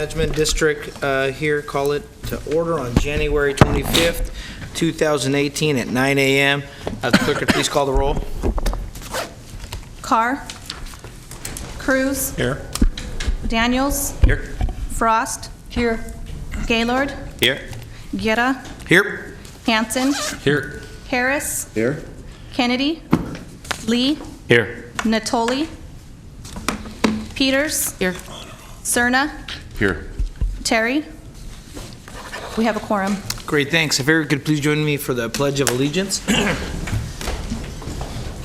Management District here. Call it to order on January 25th, 2018 at 9 a.m. The clerk could please call the roll. Carr. Cruz. Here. Daniels. Here. Frost. Here. Gaylord. Here. Guerra. Here. Hanson. Here. Harris. Here. Kennedy. Lee. Here. Natoli. Peters. Here. Cerna. Here. Terry. We have a quorum. Great, thanks. If everyone could please join me for the Pledge of Allegiance.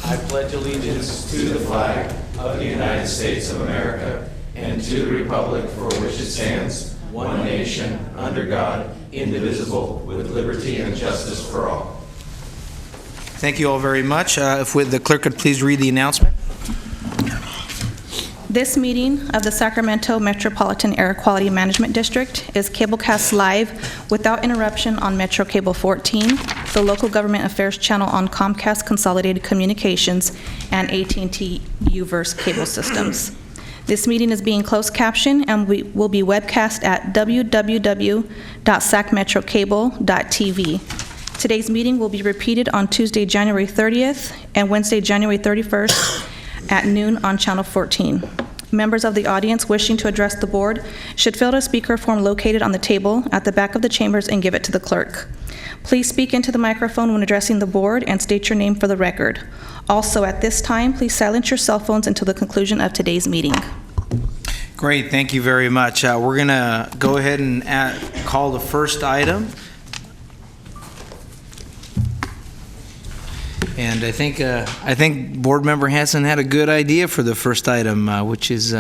I pledge allegiance to the flag of the United States of America and to the republic for which it stands, one nation, under God, indivisible, with liberty and justice for all. Thank you all very much. If the clerk could please read the announcement. This meeting of the Sacramento Metropolitan Air Quality Management District is cablecast live without interruption on Metro Cable 14, the local government affairs channel on Comcast Consolidated Communications, and AT&T UVerse cable systems. This meeting is being closed captioned and will be webcast at www.sacmetrocable.tv. Today's meeting will be repeated on Tuesday, January 30th and Wednesday, January 31st at noon on Channel 14. Members of the audience wishing to address the board should fill out a speaker form located on the table at the back of the chambers and give it to the clerk. Please speak into the microphone when addressing the board and state your name for the record. Also, at this time, please silence your cell phones until the conclusion of today's meeting. Great, thank you very much. We're going to go ahead and call the first item. And I think Board Member Hanson had a good idea for the first item, which is,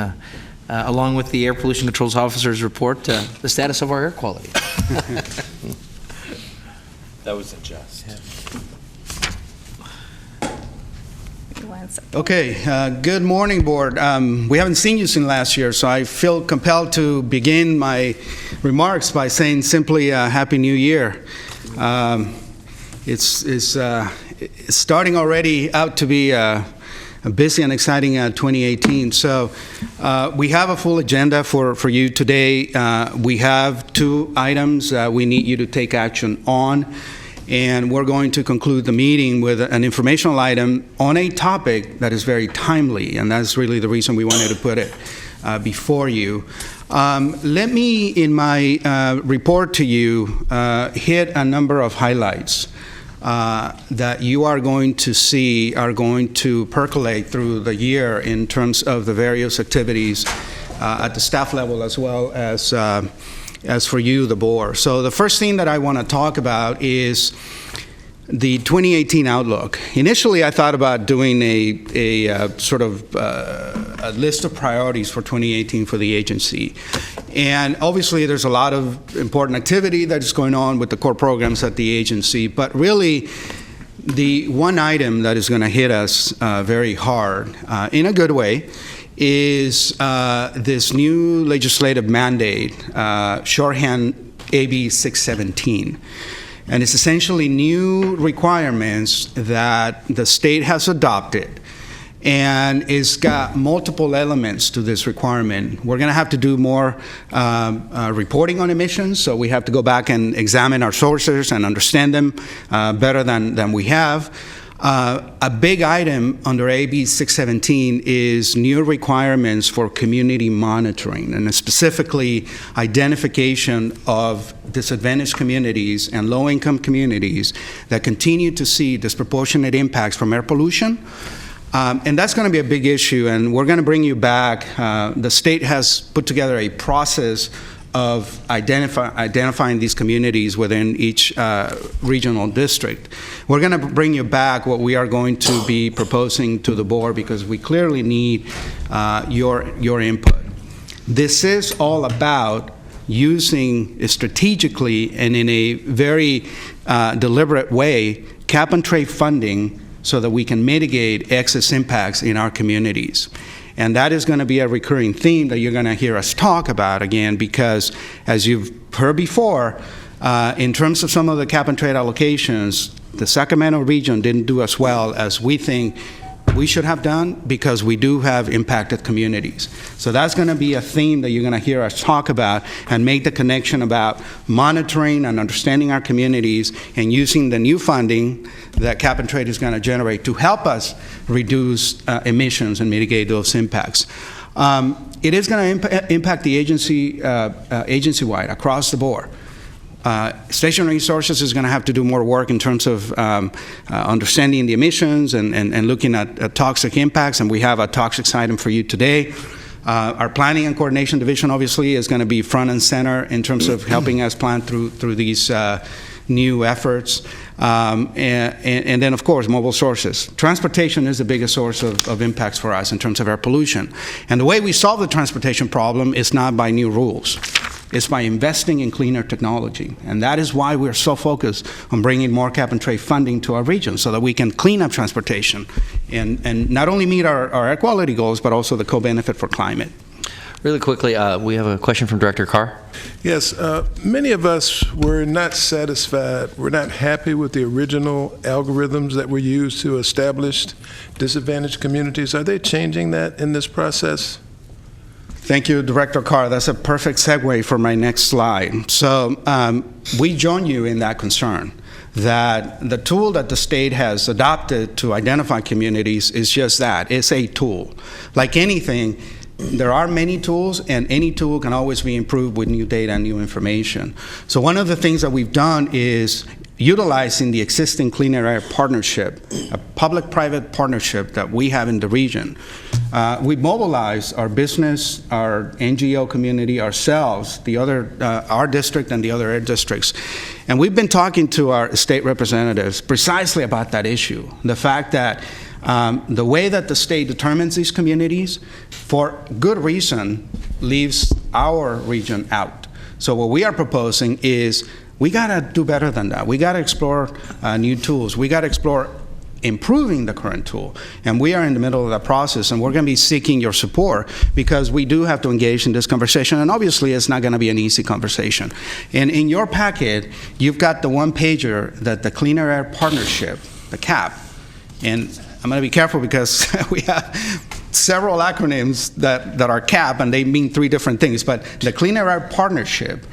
along with the Air Pollution Controls Officer's report, the status of our air quality. That was a just. Okay, good morning, Board. We haven't seen you since last year, so I feel compelled to begin my remarks by saying simply Happy New Year. It's starting already out to be a busy and exciting 2018. So we have a full agenda for you today. We have two items we need you to take action on. And we're going to conclude the meeting with an informational item on a topic that is very timely. And that's really the reason we wanted to put it before you. Let me, in my report to you, hit a number of highlights that you are going to see are going to percolate through the year in terms of the various activities at the staff level as well as for you, the board. So the first thing that I want to talk about is the 2018 outlook. Initially, I thought about doing a sort of a list of priorities for 2018 for the agency. And obviously, there's a lot of important activity that is going on with the core programs at the agency. But really, the one item that is going to hit us very hard, in a good way, is this new legislative mandate, shorthand AB 617. And it's essentially new requirements that the state has adopted, and it's got multiple elements to this requirement. We're going to have to do more reporting on emissions, so we have to go back and examine our sources and understand them better than we have. A big item under AB 617 is new requirements for community monitoring, and specifically identification of disadvantaged communities and low-income communities that continue to see disproportionate impacts from air pollution. And that's going to be a big issue, and we're going to bring you back. The state has put together a process of identifying these communities within each regional district. We're going to bring you back what we are going to be proposing to the board because we clearly need your input. This is all about using strategically and in a very deliberate way cap and trade funding so that we can mitigate excess impacts in our communities. And that is going to be a recurring theme that you're going to hear us talk about again, because as you've heard before, in terms of some of the cap and trade allocations, the Sacramento region didn't do as well as we think we should have done because we do have impacted communities. So that's going to be a theme that you're going to hear us talk about and make the connection about monitoring and understanding our communities and using the new funding that cap and trade is going to generate to help us reduce emissions and mitigate those impacts. It is going to impact the agency-wide across the board. Station Resources is going to have to do more work in terms of understanding the emissions and looking at toxic impacts, and we have a toxics item for you today. Our Planning and Coordination Division obviously is going to be front and center in terms of helping us plan through these new efforts. And then, of course, mobile sources. Transportation is the biggest source of impacts for us in terms of air pollution. And the way we solve the transportation problem is not by new rules. It's by investing in cleaner technology. And that is why we're so focused on bringing more cap and trade funding to our region so that we can clean up transportation and not only meet our air quality goals, but also the co-benefit for climate. Really quickly, we have a question from Director Carr. Yes, many of us were not satisfied, we're not happy with the original algorithms that were used to establish disadvantaged communities. Are they changing that in this process? Thank you, Director Carr. That's a perfect segue for my next slide. So we join you in that concern that the tool that the state has adopted to identify communities is just that. It's a tool. Like anything, there are many tools, and any tool can always be improved with new data and new information. So one of the things that we've done is utilizing the existing Clean Air Partnership, a public-private partnership that we have in the region. We mobilize our business, our NGO community, ourselves, our district and the other air districts. And we've been talking to our state representatives precisely about that issue, the fact that the way that the state determines these communities, for good reason, leaves our region out. So what we are proposing is we got to do better than that. We got to explore new tools. We got to explore improving the current tool. And we are in the middle of that process, and we're going to be seeking your support because we do have to engage in this conversation, and obviously it's not going to be an easy conversation. And in your packet, you've got the one-pager that the Clean Air Partnership, the CAP, and I'm going to be careful because we have several acronyms that are CAP, and they mean three different things, but the Clean Air Partnership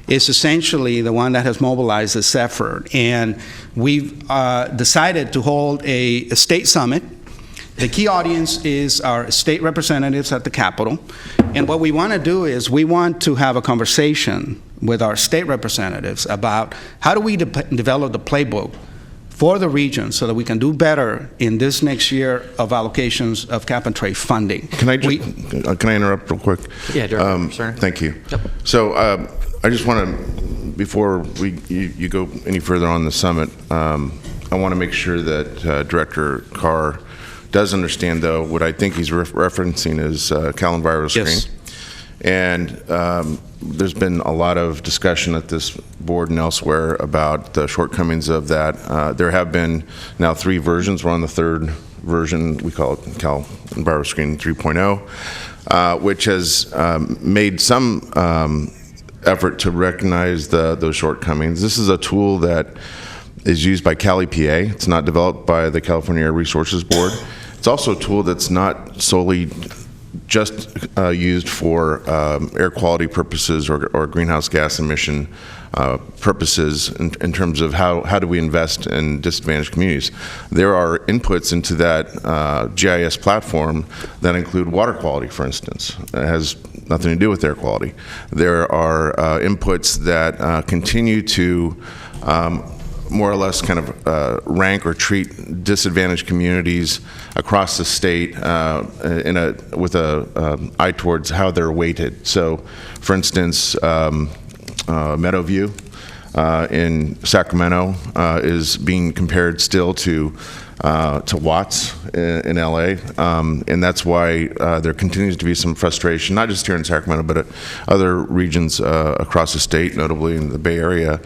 is essentially the one that has mobilized this effort. And we've decided to hold a state summit. The key audience is our state representatives at the Capitol. And what we want to do is we want to have a conversation with our state representatives about how do we develop the playbook for the region so that we can do better in this next year of allocations of cap and trade funding. Can I interrupt real quick? Yeah, Director. Sorry. Thank you. Yep. So I just want to, before you go any further on the summit, I want to make sure that Director Carr does understand, though, what I think he's referencing is CalEnviro Yes. screen. And there's been a lot of discussion at this board and elsewhere about the shortcomings of that. There have been now 3 versions. We're on the 3rd version. We call it CalEnviro Screen 3.0, which has made some effort to recognize those shortcomings. This is a tool that is used by Cal EPA. It's not developed by the California Air Resources Board. It's also a tool that's not solely just used for air quality purposes or greenhouse gas emission purposes in terms of how do we invest in disadvantaged communities. There are inputs into that GIS platform that include water quality, for instance. It has nothing to do with air quality. There are inputs that continue to more or less kind of rank or treat disadvantaged communities across the state with a eye towards how they're weighted. So, for instance, Meadowview in Sacramento is being compared still to Watts in LA, and that's why there continues to be some frustration, not just here in Sacramento, but other regions across the state, notably in the Bay Area,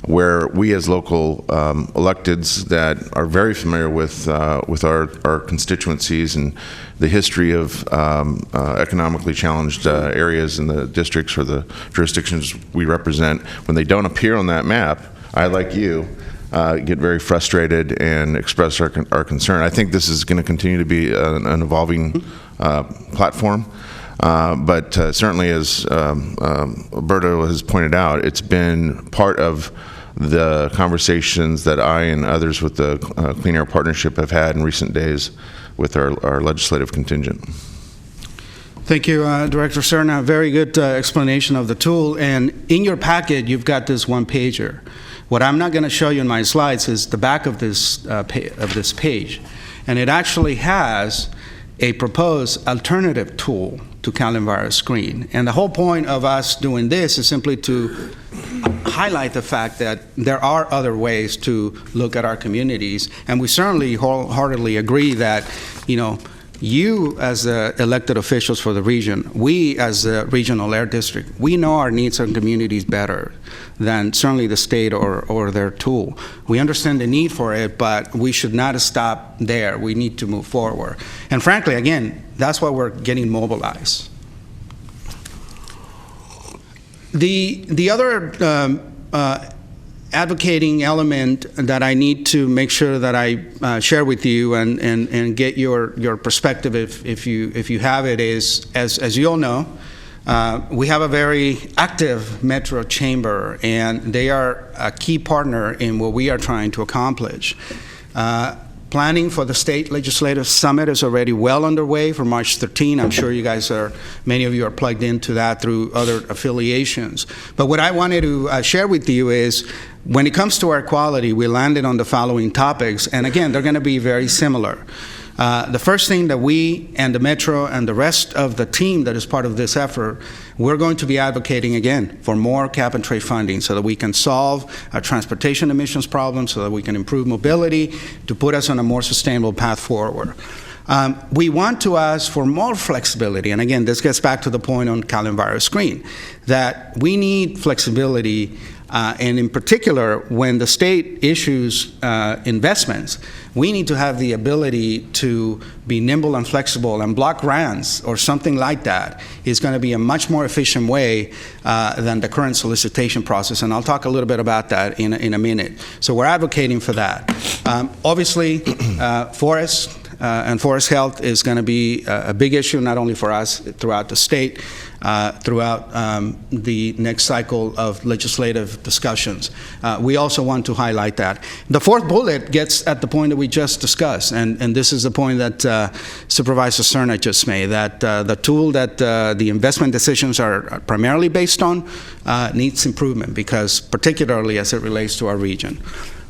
where we as local electeds that are very familiar with our constituencies and the history of economically challenged areas in the districts or the jurisdictions we represent, when they don't appear on that map, I, like you, get very frustrated and express our concern. I think this is going to continue to be an evolving platform. But certainly, as Alberto has pointed out, it's been part of the conversations that I and others with the Clean Air Partnership have had in recent days with our legislative contingent. Thank you, Director Serna. Very good explanation of the tool. And in your packet, you've got this one-pager. What I'm not going to show you in my slides is the back of this page. And it actually has a proposed alternative tool to CalEnviro Screen. And the whole point of us doing this is simply to highlight the fact that there are other ways to look at our communities. And we certainly wholeheartedly agree that, you as the elected officials for the region, we as the regional air district, we know our needs and communities better than certainly the state or their tool. We understand the need for it, but we should not stop there. We need to move forward. And frankly, again, that's why we're getting mobilized. The other advocating element that I need to make sure that I share with you and get your perspective if you have it is, as you all know, we have a very active Metro Chamber, and they are a key partner in what we are trying to accomplish. Planning for the State Legislative Summit is already well underway for March 13. I'm sure you guys many of you are plugged into that through other affiliations. But what I wanted to share with you is, when it comes to air quality, we landed on the following topics, and again, they're going to be very similar. The first thing that we and the Metro and the rest of the team that is part of this effort, we're going to be advocating again for more cap-and-trade funding so that we can solve our transportation emissions problems, so that we can improve mobility to put us on a more sustainable path forward. We want to ask for more flexibility, and again, this gets back to the point on CalEnviro Screen, that we need flexibility, and in particular, when the state issues investments, we need to have the ability to be nimble and flexible, and block grants or something like that is going to be a much more efficient way than the current solicitation process, and I'll talk a little bit about that in a minute. So we're advocating for that. Obviously, forests and forest health is going to be a big issue, not only for us, throughout the state, throughout the next cycle of legislative discussions. We also want to highlight that. The fourth bullet gets at the point that we just discussed, and this is the point that Supervisor Serna just made, that the tool that the investment decisions are primarily based on needs improvement, because particularly as it relates to our region.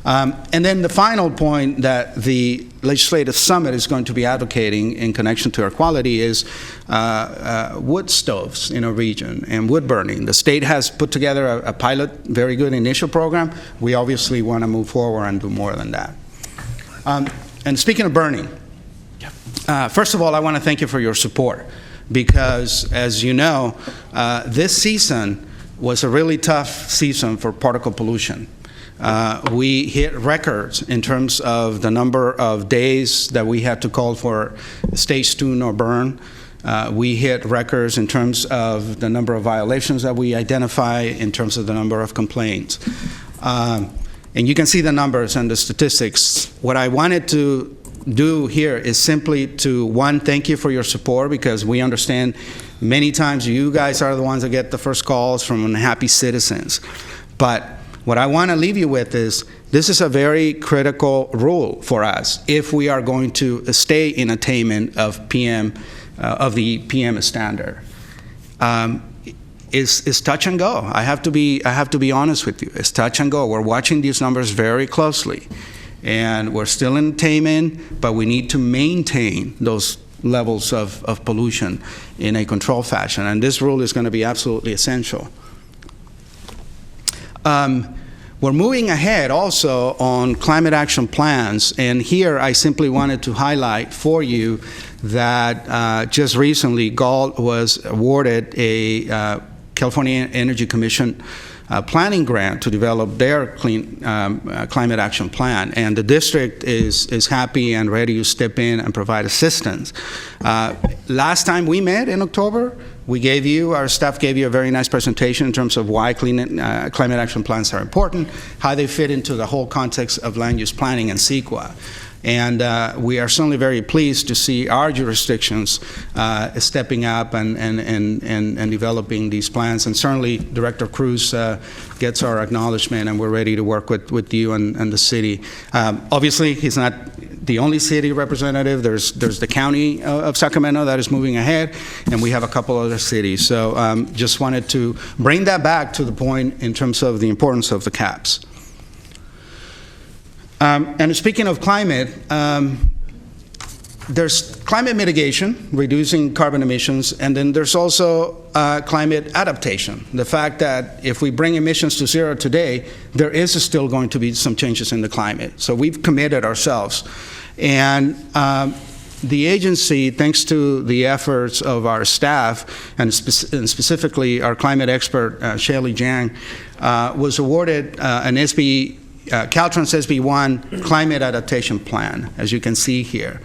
And then the final point that the Legislative Summit is going to be advocating in connection to air quality is wood stoves in our region and wood burning. The state has put together a pilot, very good initial program. We obviously want to move forward and do more than that. And speaking of burning, first of all, I want to thank you for your support, because as you know, this season was a really tough season for particle pollution. We hit records in terms of the number of days that we had to call for stage 2 no burn. We hit records in terms of the number of violations that we identify, in terms of the number of complaints. And you can see the numbers and the statistics. What I wanted to do here is simply to, one, thank you for your support, because we understand many times you guys are the ones that get the first calls from unhappy citizens. But what I want to leave you with is, this is a very critical rule for us if we are going to stay in attainment of the PM standard. It's touch and go. I have to be honest with you. It's touch and go. We're watching these numbers very closely, and we're still in attainment, but we need to maintain those levels of pollution in a controlled fashion, and this rule is going to be absolutely essential. We're moving ahead also on climate action plans, and here I simply wanted to highlight for you that just recently GALT was awarded a California Energy Commission planning grant to develop their climate action plan, and the district is happy and ready to step in and provide assistance. Last time we met in October, our staff gave you a very nice presentation in terms of why climate action plans are important, how they fit into the whole context of land use planning and CEQA. And we are certainly very pleased to see our jurisdictions stepping up and developing these plans. And certainly Director Cruz gets our acknowledgement, and we're ready to work with you and the city. Obviously, he's not the only city representative. There's the county of Sacramento that is moving ahead, and we have a couple other cities. So just wanted to bring that back to the point in terms of the importance of the caps. And speaking of climate, there's climate mitigation, reducing carbon emissions, and then there's also climate adaptation. The fact that if we bring emissions to zero today, there is still going to be some changes in the climate. So we've committed ourselves. And the agency, thanks to the efforts of our staff, and specifically our climate expert, Shelley Jiang, was awarded an Caltrans SB1 climate adaptation plan, as you can see here.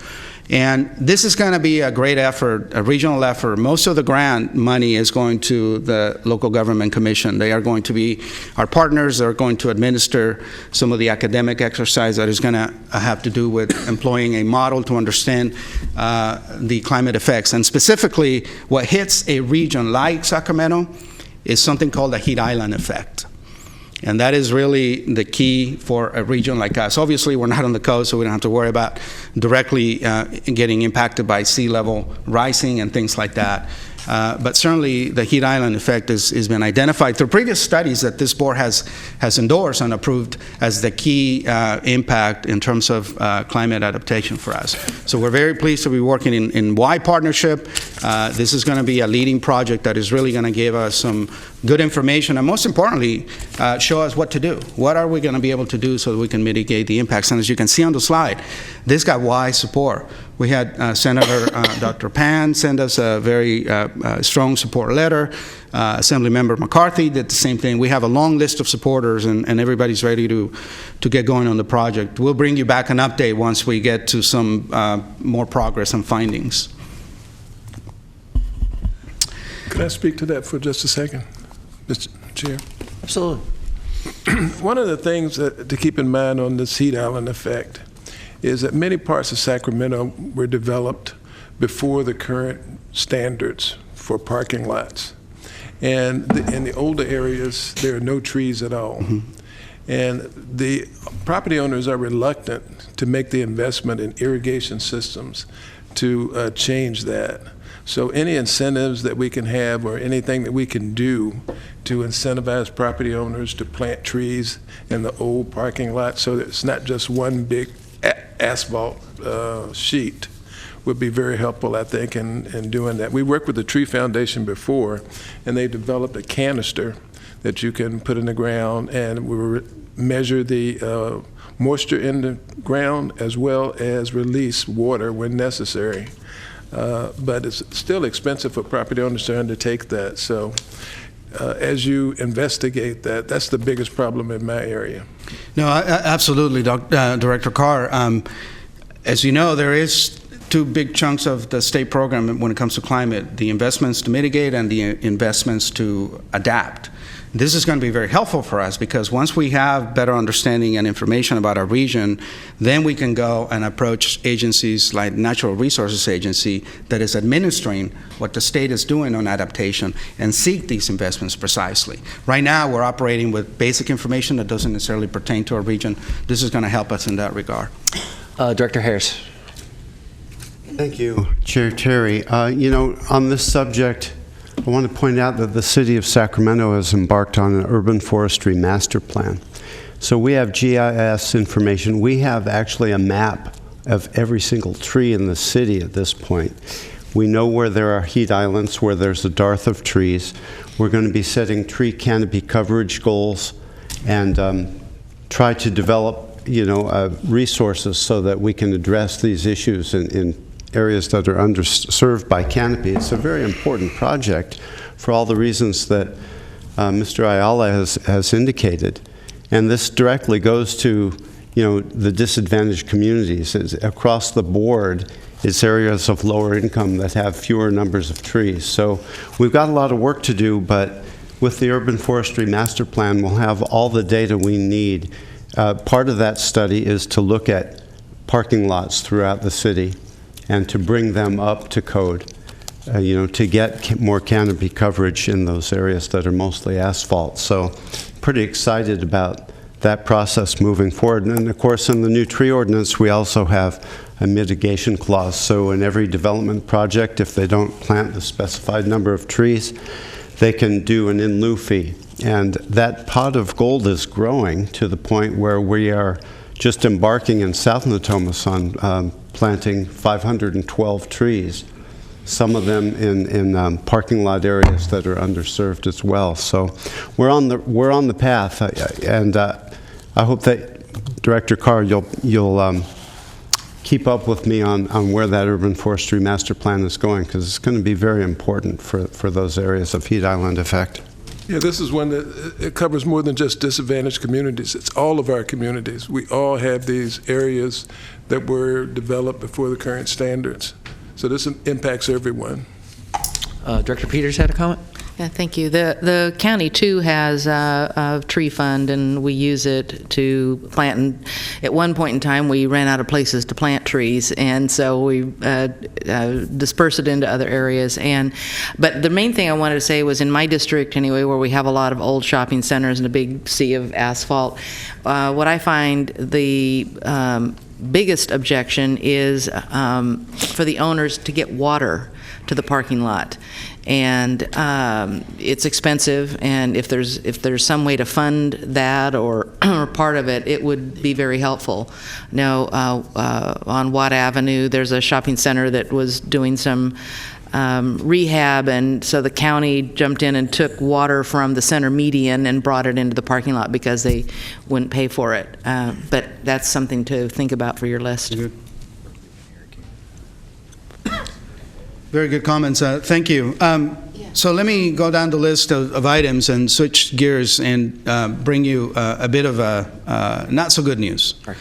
And this is going to be a great effort, a regional effort. Most of the grant money is going to the local government commission. They are going to be our partners. They're going to administer some of the academic exercise that is going to have to do with employing a model to understand the climate effects. And specifically, what hits a region like Sacramento is something called the heat island effect. And that is really the key for a region like us. Obviously, we're not on the coast, so we don't have to worry about directly getting impacted by sea level rising and things like that. But certainly, the heat island effect has been identified through previous studies that this board has endorsed and approved as the key impact in terms of climate adaptation for us. So we're very pleased to be working in wide partnership. This is going to be a leading project that is really going to give us some good information, and most importantly, show us what to do. What are we going to be able to do so that we can mitigate the impacts? And as you can see on the slide, this got wide support. We had Senator Dr. Pan send us a very strong support letter. Assemblymember McCarthy did the same thing. We have a long list of supporters, and everybody's ready to get going on the project. We'll bring you back an update once we get to some more progress and findings. Can I speak to that for just a second, Mr. Chair? Absolutely. One of the things to keep in mind on this heat island effect is that many parts of Sacramento were developed before the current standards for parking lots. And in the older areas, there are no trees at all. Mm-hmm. And the property owners are reluctant to make the investment in irrigation systems to change that. So any incentives that we can have or anything that we can do to incentivize property owners to plant trees in the old parking lot so that it's not just one big asphalt sheet would be very helpful, I think, in doing that. We worked with the Tree Foundation before, and they developed a canister that you can put in the ground, and we measure the moisture in the ground as well as release water when necessary. But it's still expensive for property owners to undertake that. So as you investigate that, that's the biggest problem in my area. No, absolutely, Director Carr. As you know, there is two big chunks of the state program when it comes to climate, the investments to mitigate and the investments to adapt. This is going to be very helpful for us because once we have better understanding and information about our region, then we can go and approach agencies like Natural Resources Agency that is administering what the state is doing on adaptation and seek these investments precisely. Right now, we're operating with basic information that doesn't necessarily pertain to our region. This is going to help us in that regard. Director Harris. Thank you, Chair Terry. On this subject, I want to point out that the city of Sacramento has embarked on an urban forestry master plan. So we have GIS information. We have actually a map of every single tree in the city at this point. We know where there are heat islands, where there's a dearth of trees. We're going to be setting tree canopy coverage goals and try to develop, resources so that we can address these issues in areas that are underserved by canopy. It's a very important project for all the reasons that Mr. Ayala has indicated. And this directly goes to, the disadvantaged communities. Across the board, it's areas of lower income that have fewer numbers of trees. So we've got a lot of work to do, but with the Urban Forestry Master Plan, we'll have all the data we need. Part of that study is to look at parking lots throughout the city and to bring them up to code, to get more canopy coverage in those areas that are mostly asphalt. So pretty excited about that process moving forward. And of course, in the new tree ordinance, we also have a mitigation clause. So in every development project, if they don't plant the specified number of trees, they can do an in lieu fee. And that pot of gold is growing to the point where we are just embarking in South Natomas on planting 512 trees, some of them in parking lot areas that are underserved as well. So we're on the path, and I hope that Director Carr, you'll keep up with me on where that urban forestry master plan is going, because it's going to be very important for those areas of heat island effect. Yeah, this is one that it covers more than just disadvantaged communities. It's all of our communities. We all have these areas that were developed before the current standards. So this impacts everyone. Director Peters had a comment? Yeah, thank you. The county, too, has a tree fund, and we use it to plant. And at one point in time, we ran out of places to plant trees, and so we dispersed it into other areas. But the main thing I wanted to say was in my district, anyway, where we have a lot of old shopping centers and a big sea of asphalt, what I find the biggest objection is for the owners to get water to the parking lot. And it's expensive, and if there's some way to fund that or part of it, it would be very helpful. Now, on Watt Avenue, there's a shopping center that was doing some rehab, and so the county jumped in and took water from the center median and brought it into the parking lot because they wouldn't pay for it. But that's something to think about for your list. Good. Very good comments. Thank you. So let me go down the list of items and switch gears and bring you a bit of not so good news. Right.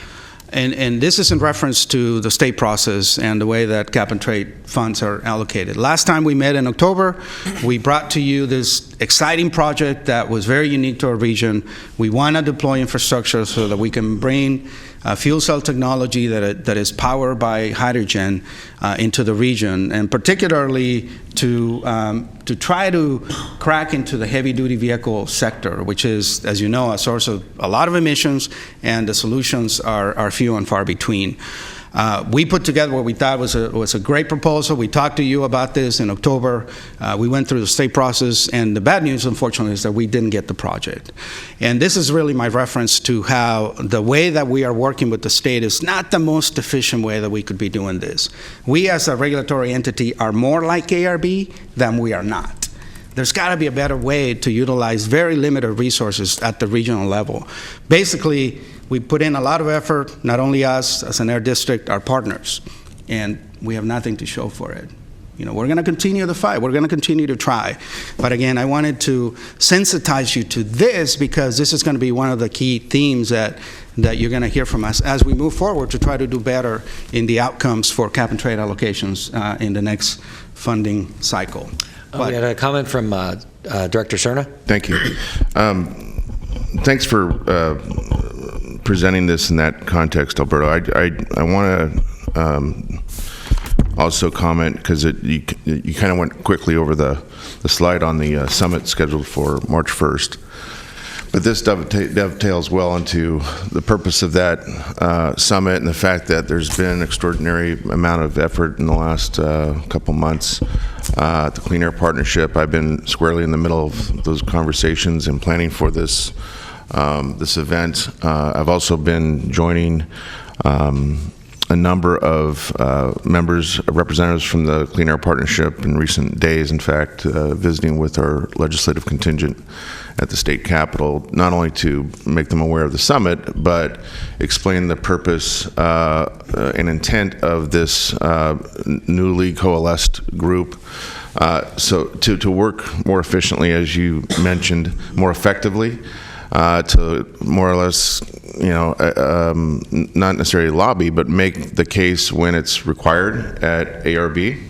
And this is in reference to the state process and the way that cap and trade funds are allocated. Last time we met in October, we brought to you this exciting project that was very unique to our region. We want to deploy infrastructure so that we can bring fuel cell technology that is powered by hydrogen into the region, and particularly to try to crack into the heavy-duty vehicle sector, which is, as you know, a source of a lot of emissions, and the solutions are few and far between. We put together what we thought was a great proposal. We talked to you about this in October. We went through the state process, and the bad news, unfortunately, is that we didn't get the project. And this is really my reference to how the way that we are working with the state is not the most efficient way that we could be doing this. We, as a regulatory entity, are more like ARB than we are not. There's got to be a better way to utilize very limited resources at the regional level. Basically, we put in a lot of effort, not only us as an air district, our partners, and we have nothing to show for it. We're going to continue the fight. We're going to continue to try. But again, I wanted to sensitize you to this because this is going to be one of the key themes that you're going to hear from us as we move forward to try to do better in the outcomes for cap and trade allocations in the next funding cycle. We had a comment from Director Cerna. Thank you. Thanks for presenting this in that context, Alberto. I want to also comment, because you kind of went quickly over the slide on the summit scheduled for March 1st. But this dovetails well into the purpose of that summit and the fact that there's been an extraordinary amount of effort in the last couple months at the Clean Air Partnership. I've been squarely in the middle of those conversations and planning for this event. I've also been joining a number of representatives from the Clean Air Partnership in recent days, in fact, visiting with our legislative contingent at the state capitol, not only to make them aware of the summit, but explain the purpose and intent of this newly coalesced group. So to work more efficiently, as you mentioned, more effectively, to more or less, not necessarily lobby, but make the case when it's required at ARB.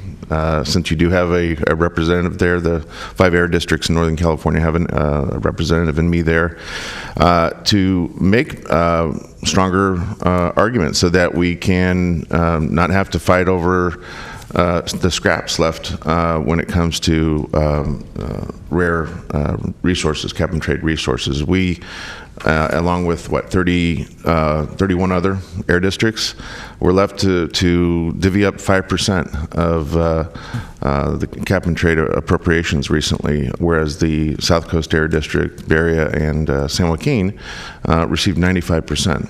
Since you do have a representative there, the 5 air districts in Northern California have a representative in me there, to make stronger arguments so that we can not have to fight over the scraps left when it comes to rare resources, cap and trade resources. We, along with 31 other air districts, we're left to divvy up 5% of the cap and trade appropriations recently, whereas the South Coast Air District, Berea, and San Joaquin received 95%.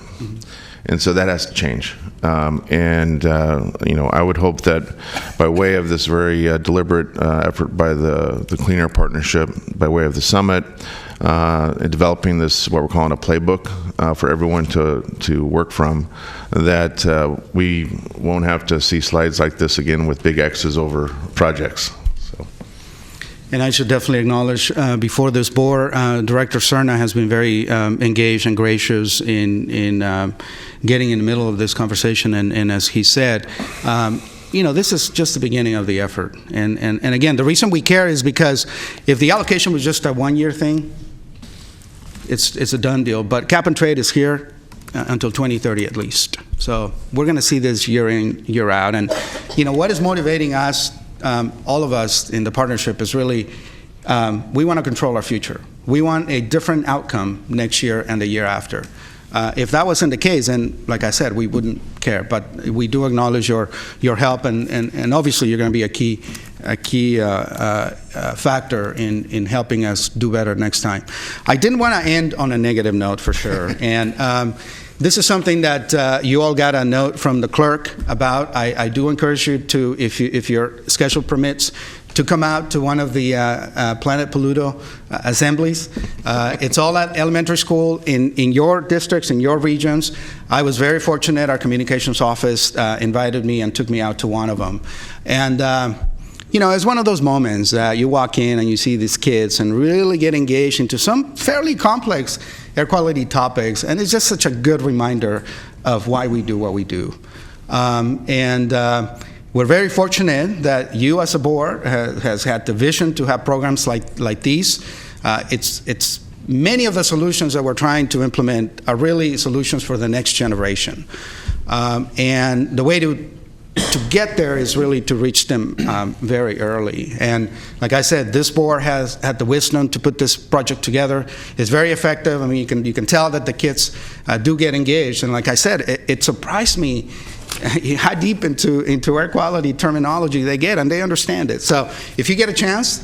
And so that has to change. I would hope that by way of this very deliberate effort by the Clean Air Partnership, by way of the summit, developing this, what we're calling a playbook for everyone to work from, that we won't have to see slides like this again with big X's over projects. And I should definitely acknowledge, before this board, Director Cerna has been very engaged and gracious in getting in the middle of this conversation. And as he said, this is just the beginning of the effort. And again, the reason we care is because if the allocation was just a one-year thing, it's a done deal. But cap and trade is here until 2030 at least. So we're going to see this year in, year out. And what is motivating us, all of us in the partnership, is really we want to control our future. We want a different outcome next year and the year after. If that wasn't the case, then, like I said, we wouldn't care. But we do acknowledge your help, and obviously you're going to be a key factor in helping us do better next time. I didn't want to end on a negative note, for sure. And this is something that you all got a note from the clerk about. I do encourage you to, if your schedule permits, to come out to one of the Planet Polluto assemblies. It's all at elementary school in your districts, in your regions. I was very fortunate. Our communications office invited me and took me out to one of them. And it's one of those moments that you walk in and you see these kids and really get engaged into some fairly complex air quality topics, and it's just such a good reminder of why we do what we do. We're very fortunate that you as a board has had the vision to have programs like these. It's many of the solutions that we're trying to implement are really solutions for the next generation. And the way to get there is really to reach them very early. And like I said, this board has had the wisdom to put this project together. It's very effective. I mean, you can tell that the kids do get engaged. And like I said, it surprised me how deep into air quality terminology they get, and they understand it. So if you get a chance,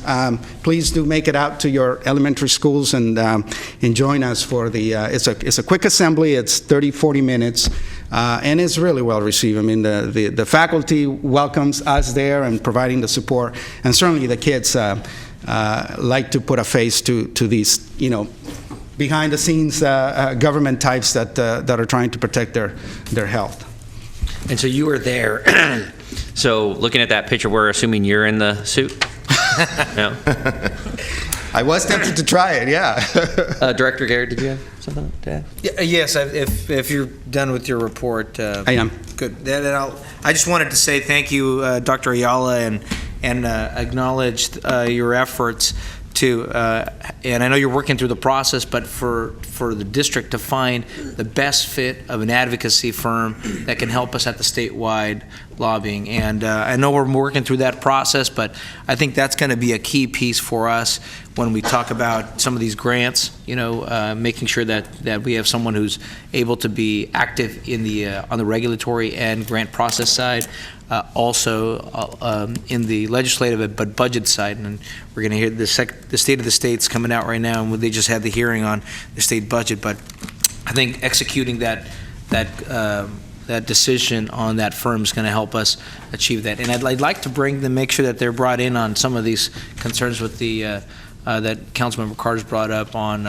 please do make it out to your elementary schools and join us for the, it's a quick assembly. It's 30-40 minutes, and it's really well received. I mean, the faculty welcomes us there and providing the support, and certainly the kids like to put a face to these, behind the scenes government types that are trying to protect their health. And so you were there. So looking at that picture, we're assuming you're in the suit? No? I was tempted to try it, yeah. Director Garrett, did you have something to add? Yes, if you're done with your report. I am. Good. Then I just wanted to say thank you, Dr. Ayala, and acknowledge your efforts to, and I know you're working through the process, but for the district to find the best fit of an advocacy firm that can help us at the statewide lobbying. And I know we're working through that process, but I think that's going to be a key piece for us when we talk about some of these grants, making sure that we have someone who's able to be active in the on the regulatory and grant process side, also in the legislative but budget side. And we're going to hear the State of the State's coming out right now, and they just had the hearing on the state budget. But I think executing that decision on that firm is going to help us achieve that. And I'd like to make sure that they're brought in on some of these concerns with the that Councilmember Carter's brought up on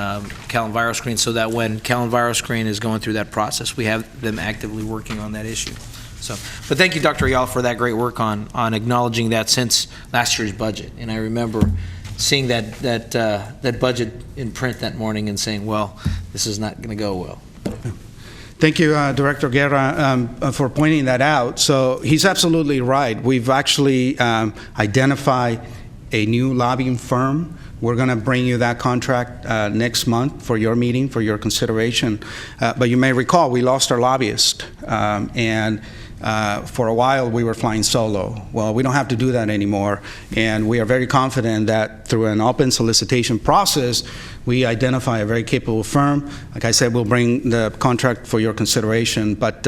Cal EnviroScreen, so that when Cal EnviroScreen is going through that process, we have them actively working on that issue. So, but thank you, Dr. Ayala, for that great work on acknowledging that since last year's budget. And I remember seeing that budget in print that morning and saying, well, this is not going to go well. Thank you, Director Guerra, for pointing that out. So he's absolutely right. We've actually identified a new lobbying firm. We're going to bring you that contract next month for your meeting, for your consideration. But you may recall, we lost our lobbyist, and for a while we were flying solo. Well, we don't have to do that anymore, and we are very confident that through an open solicitation process, we identify a very capable firm. Like I said, we'll bring the contract for your consideration, but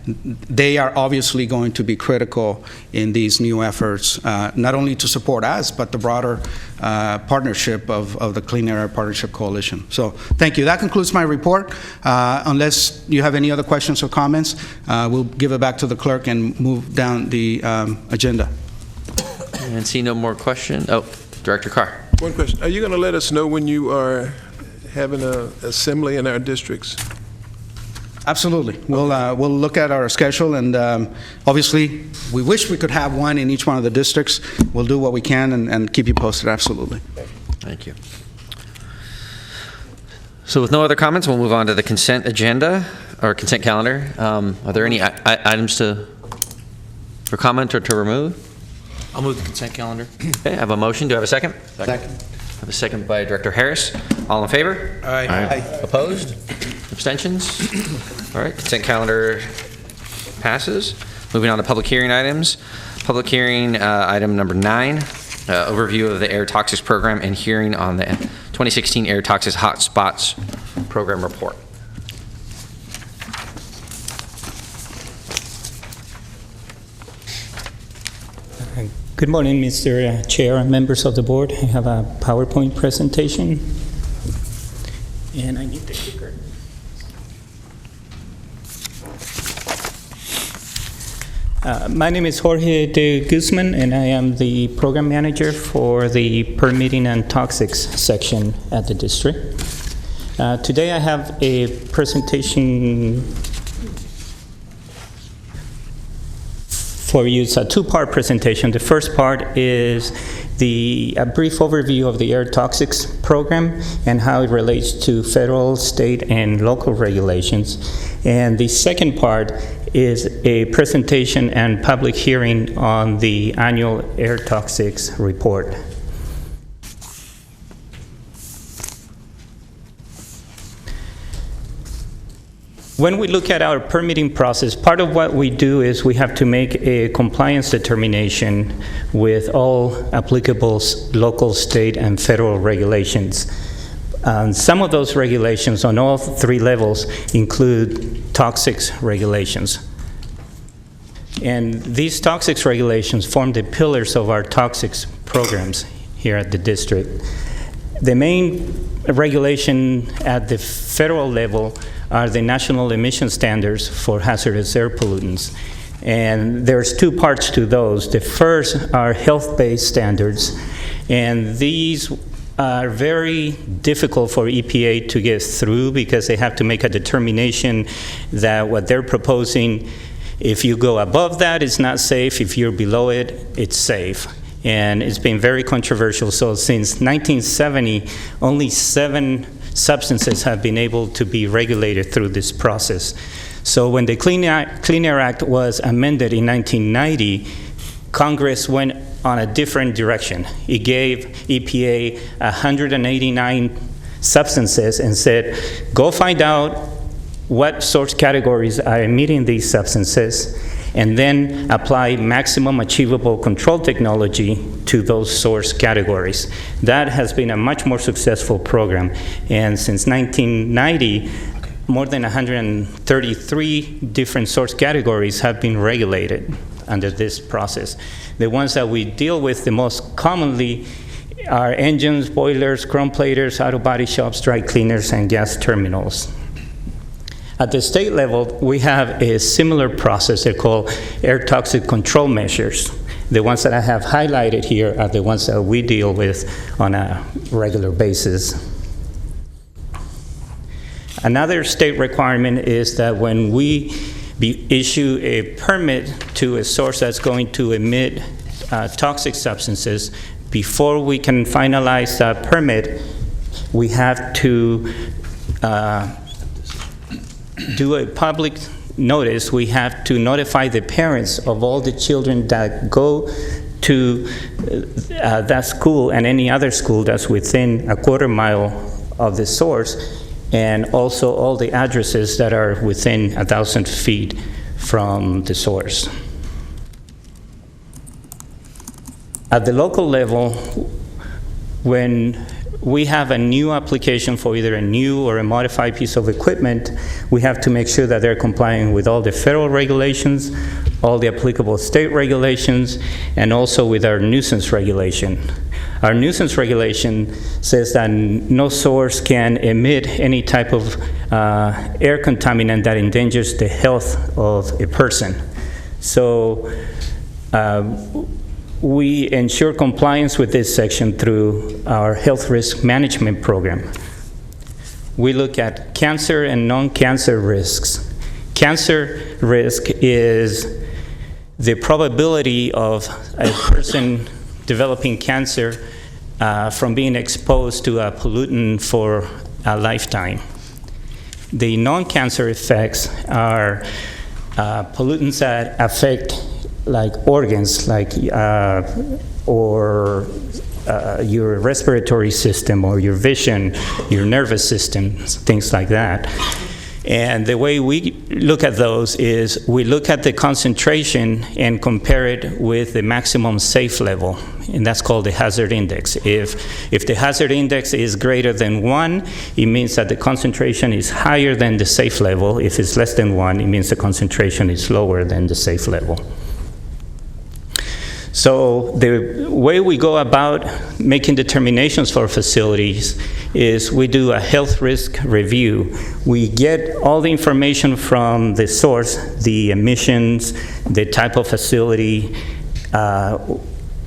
they are obviously going to be critical in these new efforts, not only to support us, but the broader partnership of the Clean Air Partnership Coalition. So thank you. That concludes my report. Unless you have any other questions or comments, we'll give it back to the clerk and move down the agenda. And see no more questions. Oh, Director Carr. One question. Are you going to let us know when you are having an assembly in our districts? Absolutely. We'll look at our schedule, and obviously, we wish we could have one in each one of the districts. We'll do what we can and keep you posted. Absolutely. Thank you. So with no other comments, we'll move on to the consent agenda, or consent calendar. Are there any items for comment or to remove? I'll move the consent calendar. Okay, I have a motion. Do I have a second? Second. I have a second by Director Harris. All in favor? Aye. Opposed? Abstentions? All right, consent calendar passes. Moving on to public hearing items. Public hearing item number 9, overview of the air toxics program and hearing on the 2016 air toxics hotspots program report. Good morning, Mr. Chair and members of the board. I have a PowerPoint presentation, and I need the clicker. My name is Jorge de Guzman, and I am the program manager for the permitting and toxics section at the district. Today I have a presentation for you. It's a two-part presentation. The first part is a brief overview of the air toxics program and how it relates to federal, state, and local regulations. And the second part is a presentation and public hearing on the annual air toxics report. When we look at our permitting process, part of what we do is we have to make a compliance determination with all applicable local, state, and federal regulations. Some of those regulations on all three levels include toxics regulations. And these toxics regulations form the pillars of our toxics programs here at the district. The main regulation at the federal level are the national emission standards for hazardous air pollutants. And there's two parts to those. The first are health-based standards, and these are very difficult for EPA to get through because they have to make a determination that what they're proposing, if you go above that, it's not safe. If you're below it, it's safe. And it's been very controversial. So since 1970, only 7 substances have been able to be regulated through this process. So when the Clean Air Act was amended in 1990, Congress went on a different direction. It gave EPA 189 substances and said, go find out what source categories are emitting these substances, and then apply maximum achievable control technology to those source categories. That has been a much more successful program, and since 1990, more than 133 different source categories have been regulated under this process. The ones that we deal with the most commonly are engines, boilers, chrome platers, auto body shops, dry cleaners, and gas terminals. At the state level, we have a similar process. They're called air toxic control measures. The ones that I have highlighted here are the ones that we deal with on a regular basis. Another state requirement is that when we issue a permit to a source that's going to emit toxic substances, before we can finalize a permit, we have to do a public notice. We have to notify the parents of all the children that go to that school and any other school that's within a quarter mile of the source, and also all the addresses that are within 1,000 feet from the source. At the local level, when we have a new application for either a new or a modified piece of equipment, we have to make sure that they're complying with all the federal regulations, all the applicable state regulations, and also with our nuisance regulation. Our nuisance regulation says that no source can emit any type of air contaminant that endangers the health of a person. So we ensure compliance with this section through our health risk management program. We look at cancer and non-cancer risks. Cancer risk is the probability of a person developing cancer from being exposed to a pollutant for a lifetime. The non-cancer effects are pollutants that affect like organs, like or your respiratory system or your vision, your nervous system, things like that. And the way we look at those is we look at the concentration and compare it with the maximum safe level, and that's called the hazard index. If the hazard index is greater than 1, it means that the concentration is higher than the safe level. If it's less than 1, it means the concentration is lower than the safe level. So the way we go about making determinations for facilities is we do a health risk review. We get all the information from the source, the emissions, the type of facility,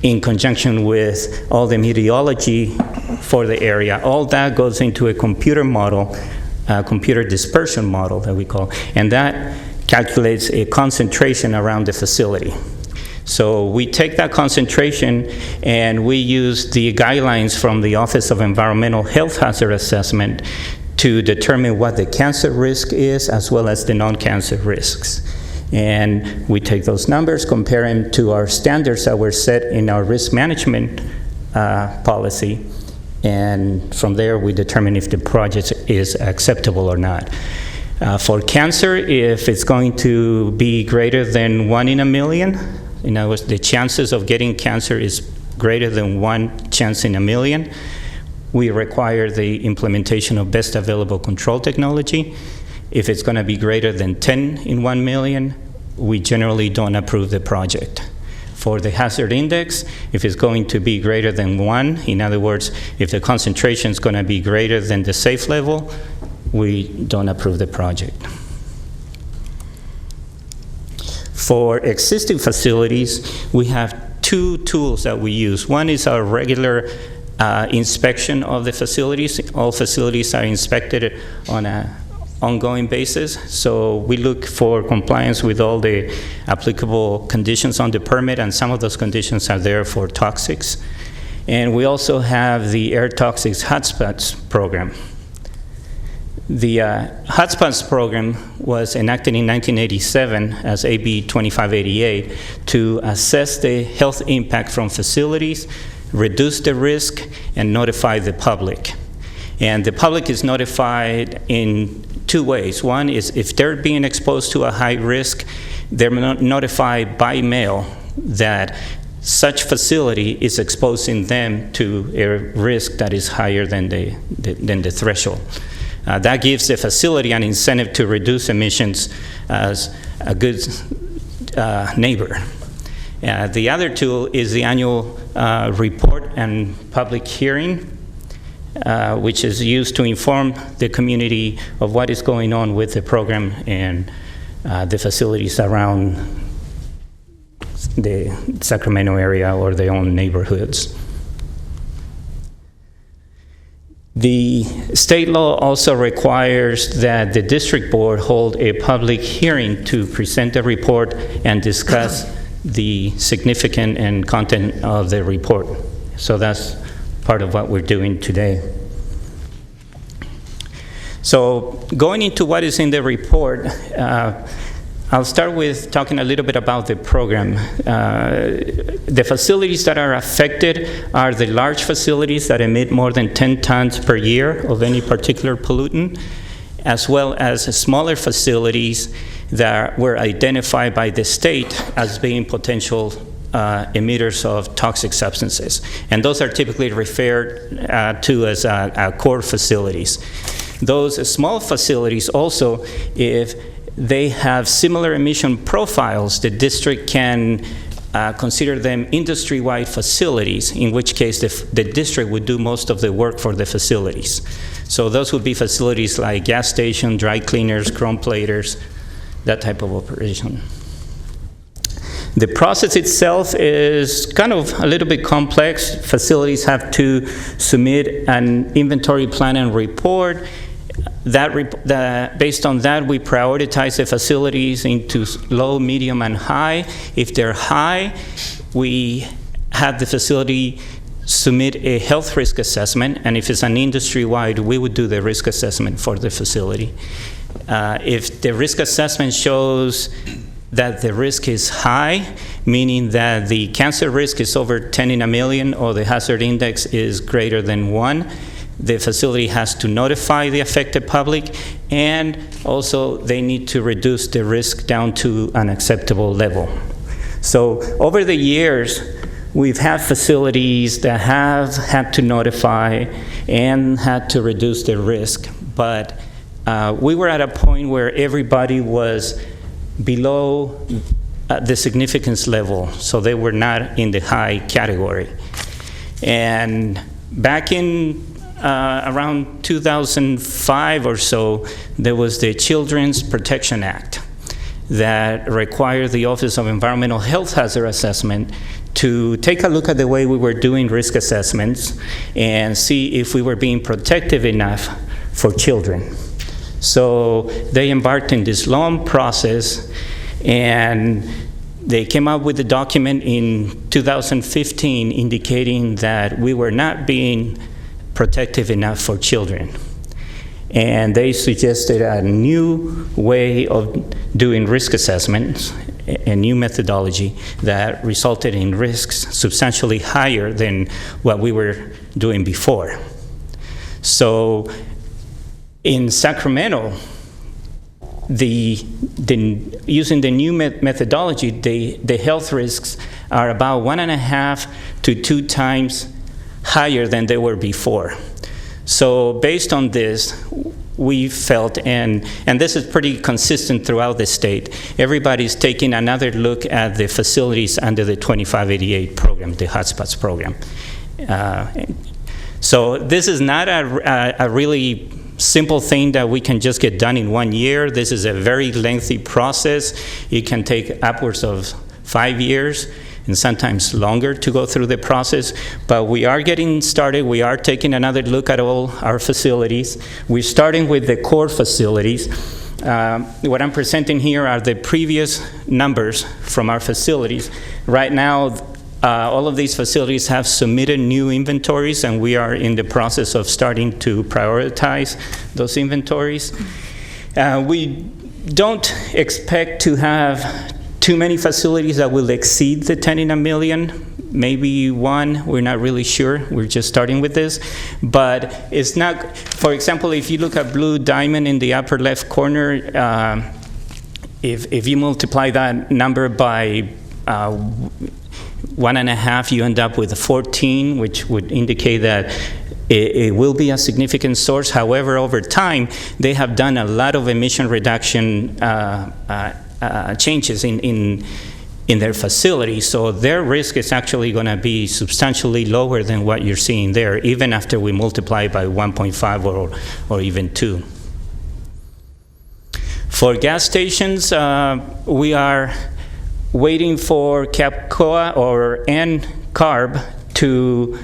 in conjunction with all the meteorology for the area. All that goes into a computer model, computer dispersion model that we call, and that calculates a concentration around the facility. So we take that concentration and we use the guidelines from the Office of Environmental Health Hazard Assessment to determine what the cancer risk is as well as the non-cancer risks. And we take those numbers, compare them to our standards that were set in our risk management policy, and from there we determine if the project is acceptable or not. For cancer, if it's going to be greater than 1 in a million, in other words, the chances of getting cancer is greater than 1 chance in a million, we require the implementation of best available control technology. If it's going to be greater than 10 in 1 million, we generally don't approve the project. For the hazard index, if it's going to be greater than 1, in other words, if the concentration is going to be greater than the safe level, we don't approve the project. For existing facilities, we have 2 tools that we use. One is our regular inspection of the facilities. All facilities are inspected on an ongoing basis. So we look for compliance with all the applicable conditions on the permit, and some of those conditions are there for toxics. And we also have the air toxics hotspots program. The hotspots program was enacted in 1987 as AB 2588 to assess the health impact from facilities, reduce the risk, and notify the public. And the public is notified in 2 ways. One is if they're being exposed to a high risk, they're notified by mail that such facility is exposing them to a risk that is higher than the threshold. That gives the facility an incentive to reduce emissions as a good neighbor. The other tool is the annual report and public hearing, which is used to inform the community of what is going on with the program and the facilities around the Sacramento area or their own neighborhoods. The state law also requires that the district board hold a public hearing to present a report and discuss the significance and content of the report. So that's part of what we're doing today. So going into what is in the report, I'll start with talking a little bit about the program. The facilities that are affected are the large facilities that emit more than 10 tons per year of any particular pollutant, as well as smaller facilities that were identified by the state as being potential emitters of toxic substances. And those are typically referred to as core facilities. Those small facilities also, if they have similar emission profiles, the district can consider them industry-wide facilities, in which case the district would do most of the work for the facilities. So those would be facilities like gas station, dry cleaners, chrome platers, that type of operation. The process itself is kind of a little bit complex. Facilities have to submit an inventory plan and report. Based on that, we prioritize the facilities into low, medium, and high. If they're high, we have the facility submit a health risk assessment, and if it's an industry-wide, we would do the risk assessment for the facility. If the risk assessment shows that the risk is high, meaning that the cancer risk is over 10 in a million or the hazard index is greater than 1, the facility has to notify the affected public, and also they need to reduce the risk down to an acceptable level. So over the years, we've had facilities that have had to notify and had to reduce their risk, but we were at a point where everybody was below the significance level, so they were not in the high category. And back in around 2005 or so, there was the Children's Protection Act that required the Office of Environmental Health Hazard Assessment to take a look at the way we were doing risk assessments and see if we were being protective enough for children. So they embarked in this long process, and they came up with a document in 2015 indicating that we were not being protective enough for children. And they suggested a new way of doing risk assessments, a new methodology that resulted in risks substantially higher than what we were doing before. So in Sacramento, using the new methodology, the health risks are about 1.5 to 2 times higher than they were before. So based on this, we felt, and this is pretty consistent throughout the state, everybody's taking another look at the facilities under the 2588 program, the hotspots program. So this is not a really simple thing that we can just get done in 1 year. This is a very lengthy process. It can take upwards of 5 years and sometimes longer to go through the process, but we are getting started. We are taking another look at all our facilities. We're starting with the core facilities. What I'm presenting here are the previous numbers from our facilities. Right now, all of these facilities have submitted new inventories, and we are in the process of starting to prioritize those inventories. We don't expect to have too many facilities that will exceed the 10 in a million, maybe one, we're not really sure, we're just starting with this, but it's not, for example, if you look at Blue Diamond in the upper left corner, if you multiply that number by 1.5, you end up with 14, which would indicate that it will be a significant source. However, over time, they have done a lot of emission reduction changes in their facility, so their risk is actually going to be substantially lower than what you're seeing there, even after we multiply by 1.5 or even 2. For gas stations, we are waiting for CAPCOA and CARB to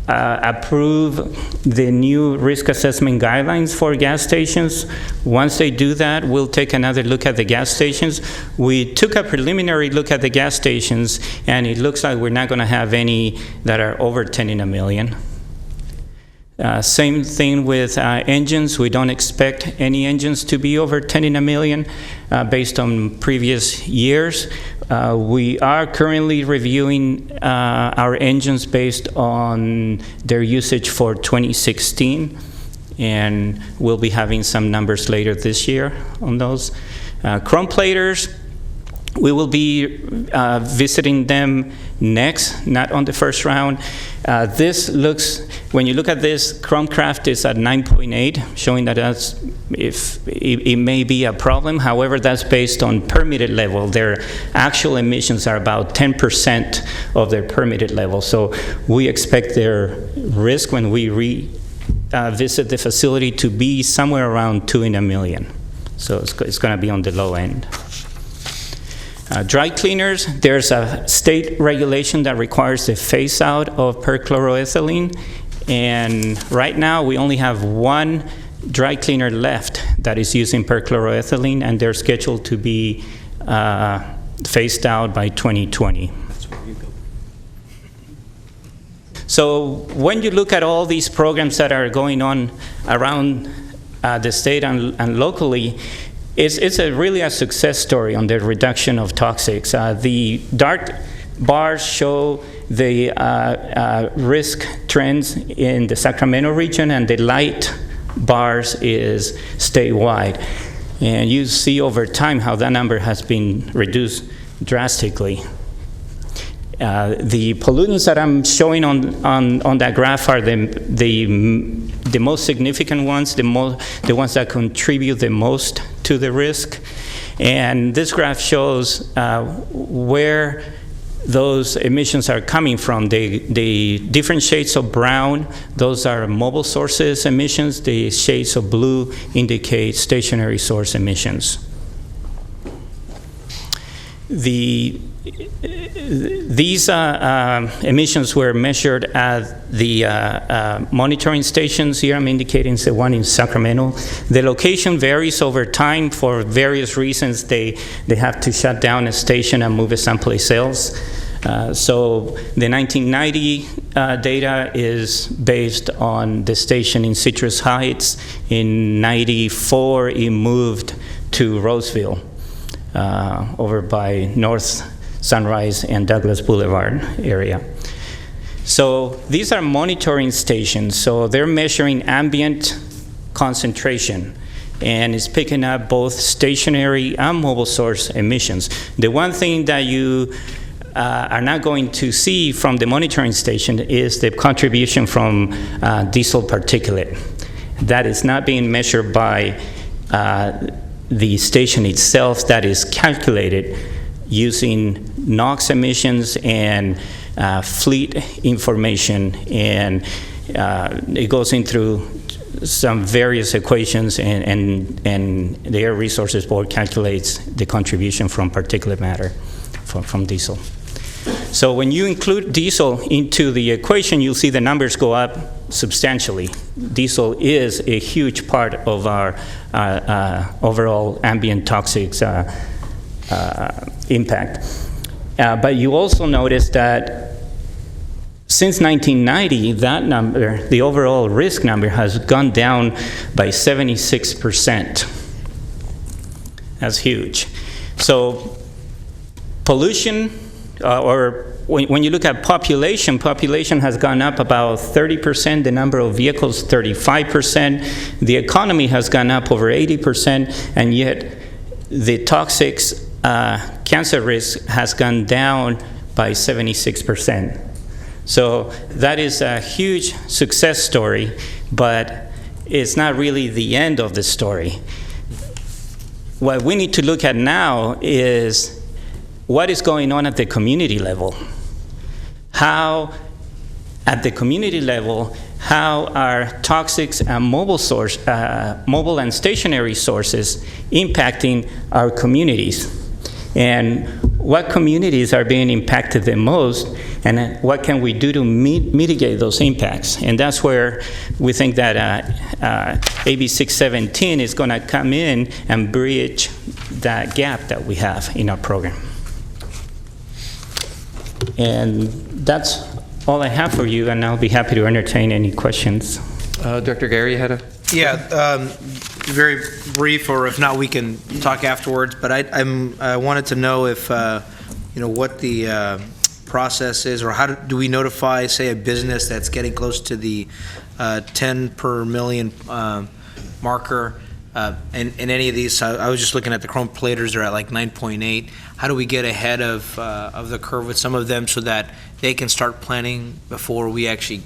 approve the new risk assessment guidelines for gas stations. Once they do that, we'll take another look at the gas stations. We took a preliminary look at the gas stations, and it looks like we're not going to have any that are over 10 in a million. Same thing with engines. We don't expect any engines to be over 10 in a million based on previous years. We are currently reviewing our engines based on their usage for 2016, and we'll be having some numbers later this year on those. Chrome platers, we will be visiting them next, not on the first round. This looks, when you look at this, Chromecraft is at 9.8, showing that it may be a problem. However, that's based on permitted level. Their actual emissions are about 10% of their permitted level. So we expect their risk when we visit the facility to be somewhere around 2 in a million. So it's going to be on the low end. Dry cleaners, there's a state regulation that requires the phase out of perchloroethylene, and right now we only have one dry cleaner left that is using perchloroethylene, and they're scheduled to be phased out by 2020. So when you look at all these programs that are going on around the state and locally, it's really a success story on the reduction of toxics. The dark bars show the risk trends in the Sacramento region, and the light bars is statewide. And you see over time how that number has been reduced drastically. The pollutants that I'm showing on that graph are the most significant ones, the ones that contribute the most to the risk. And this graph shows where those emissions are coming from. The different shades of brown, those are mobile sources emissions. The shades of blue indicate stationary source emissions. These emissions were measured at the monitoring stations. Here I'm indicating the one in Sacramento. The location varies over time for various reasons. They have to shut down a station and move it someplace else. So the 1990 data is based on the station in Citrus Heights. In 94, it moved to Roseville, over by North Sunrise and Douglas Boulevard area. So these are monitoring stations. So they're measuring ambient concentration, and it's picking up both stationary and mobile source emissions. The one thing that you are not going to see from the monitoring station is the contribution from diesel particulate. That is not being measured by the station itself. That is calculated using NOx emissions and fleet information, and it goes in through some various equations, and the Air Resources Board calculates the contribution from particulate matter from diesel. So when you include diesel into the equation, you'll see the numbers go up substantially. Diesel is a huge part of our overall ambient toxics impact. But you also notice that since 1990, that number, the overall risk number, has gone down by 76%. That's huge. So pollution, or when you look at population has gone up about 30%, the number of vehicles 35%, the economy has gone up over 80%, and yet the toxics cancer risk has gone down by 76%. So that is a huge success story, but it's not really the end of the story. What we need to look at now is what is going on at the community level. How, at the community level, how are toxics and mobile and stationary sources impacting our communities? And what communities are being impacted the most, and what can we do to mitigate those impacts. And that's where we think that AB 617 is going to come in and bridge that gap that we have in our program. And that's all I have for you, and I'll be happy to entertain any questions. Director Gary, you had a... Yeah, very brief, or if not, we can talk afterwards, but I wanted to know if, what the process is, or how do we notify, say, a business that's getting close to the 10 per million marker, in any of these. I was just looking at the chrome platers, they're at like 9.8. How do we get ahead of the curve with some of them so that they can start planning before we actually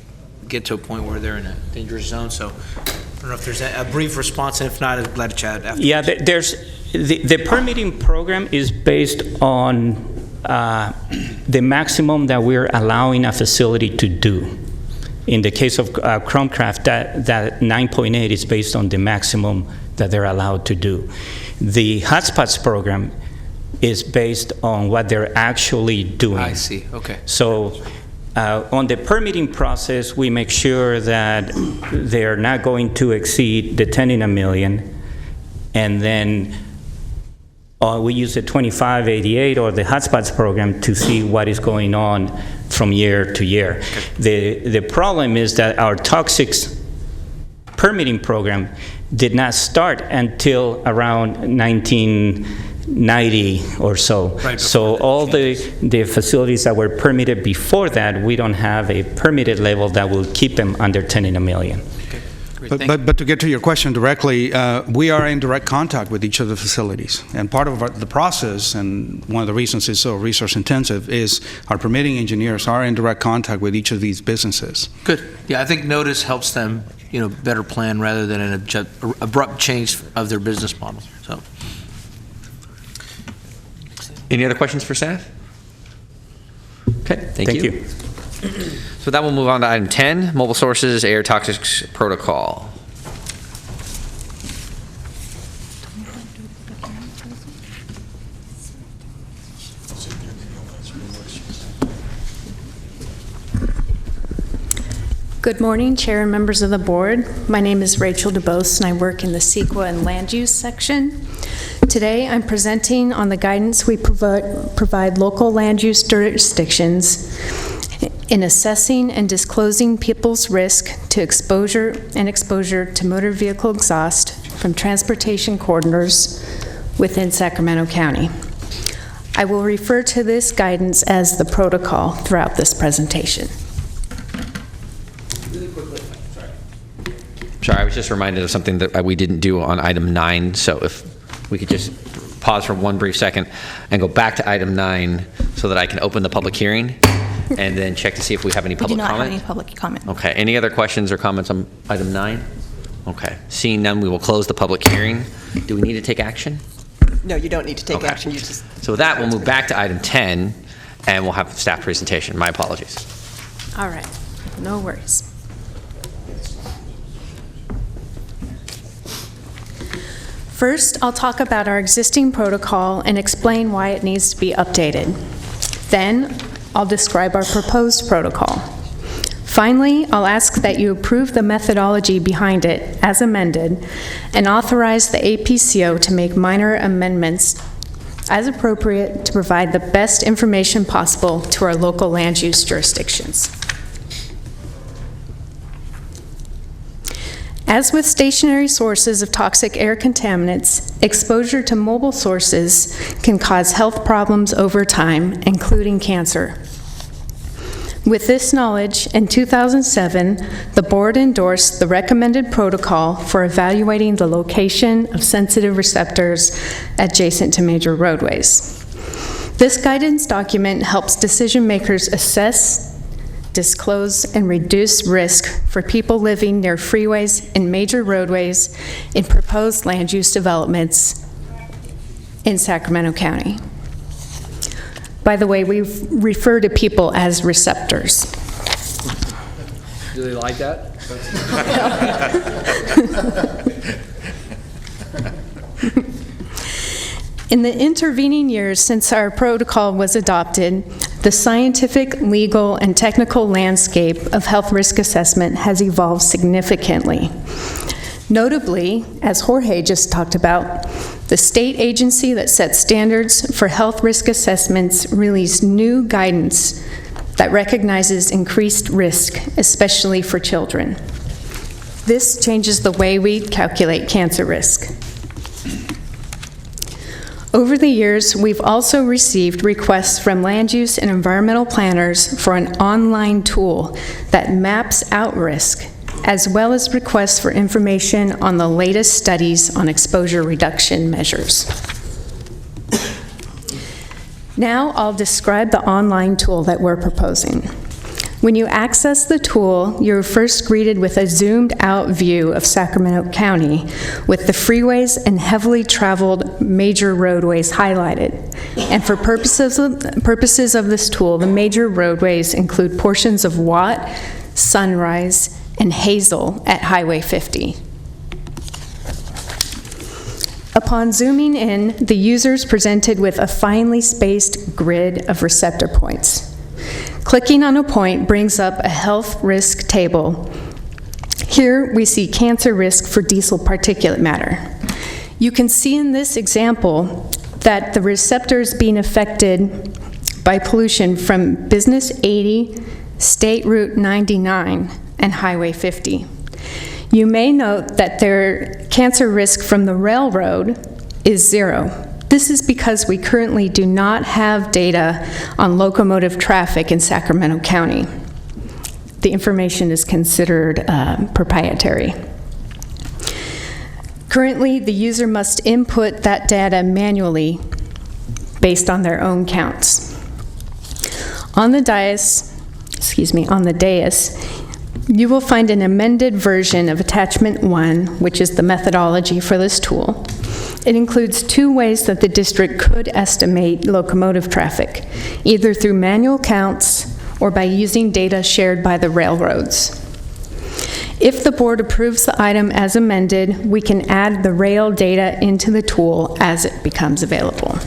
get to a point where they're in a dangerous zone? So I don't know if there's a brief response, and if not, I'd be glad to chat after. Yeah, there's the permitting program is based on the maximum that we're allowing a facility to do. In the case of Chromecraft, that 9.8 is based on the maximum that they're allowed to do. The hotspots program is based on what they're actually doing. I see, okay. So on the permitting process, we make sure that they're not going to exceed the 10 in a million, and then we use the 2588 or the hotspots program to see what is going on from year to year. The problem is that our toxics permitting program did not start until around 1990 or so. Right, so all the facilities that were permitted before that, we don't have a permitted level that will keep them under 10 in a million. But to get to your question directly, we are in direct contact with each of the facilities. And part of the process, and one of the reasons it's so resource intensive, is our permitting engineers are in direct contact with each of these businesses. Good. Yeah, I think notice helps them, better plan rather than an abrupt change of their business model. So, Any other questions for staff? Okay, thank you. So that will move on to item 10, mobile sources, air toxics protocol. Good morning, Chair and members of the board. My name is Rachel DeBose, and I work in the CEQA and Land Use section. Today, I'm presenting on the guidance we provide local land use jurisdictions in assessing and disclosing people's risk to exposure to motor vehicle exhaust from transportation corridors within Sacramento County. I will refer to this guidance as the protocol throughout this presentation. Sorry, I was just reminded of something that we didn't do on item 9, so if we could just pause for one brief second and go back to item 9 so that I can open the public hearing and then check to see if we have any public comment. We do not have any public comment. Okay, any other questions or comments on item 9? Okay, seeing none, we will close the public hearing. Do we need to take action? No, you don't need to take action. You just. So with that, we'll move back to item 10 and we'll have a staff presentation. My apologies. All right, no worries. First, I'll talk about our existing protocol and explain why it needs to be updated. Then, I'll describe our proposed protocol. Finally, I'll ask that you approve the methodology behind it as amended and authorize the APCO to make minor amendments as appropriate to provide the best information possible to our local land use jurisdictions. As with stationary sources of toxic air contaminants, exposure to mobile sources can cause health problems over time, including cancer. With this knowledge, in 2007, the board endorsed the recommended protocol for evaluating the location of sensitive receptors adjacent to major roadways. This guidance document helps decision makers assess, disclose, and reduce risk for people living near freeways and major roadways in proposed land use developments in Sacramento County. By the way, we refer to people as receptors. Do they like that? In the intervening years since our protocol was adopted, the scientific, legal, and technical landscape of health risk assessment has evolved significantly. Notably, as Jorge just talked about, the state agency that sets standards for health risk assessments released new guidance that recognizes increased risk, especially for children. This changes the way we calculate cancer risk. Over the years, we've also received requests from land use and environmental planners for an online tool that maps out risk, as well as requests for information on the latest studies on exposure reduction measures. Now I'll describe the online tool that we're proposing. When you access the tool, you're first greeted with a zoomed-out view of Sacramento County with the freeways and heavily traveled major roadways highlighted. And for purposes of this tool, the major roadways include portions of Watt, Sunrise, and Hazel at Highway 50. Upon zooming in, the user is presented with a finely spaced grid of receptor points. Clicking on a point brings up a health risk table. Here we see cancer risk for diesel particulate matter. You can see in this example that the receptors being affected by pollution from Business 80, State Route 99, and Highway 50. You may note that their cancer risk from the railroad is 0. This is because we currently do not have data on locomotive traffic in Sacramento County. The information is considered proprietary. Currently, the user must input that data manually based on their own counts. On the dais, you will find an amended version of Attachment 1, which is the methodology for this tool. It includes 2 ways that the district could estimate locomotive traffic, either through manual counts or by using data shared by the railroads. If the board approves the item as amended, we can add the rail data into the tool as it becomes available.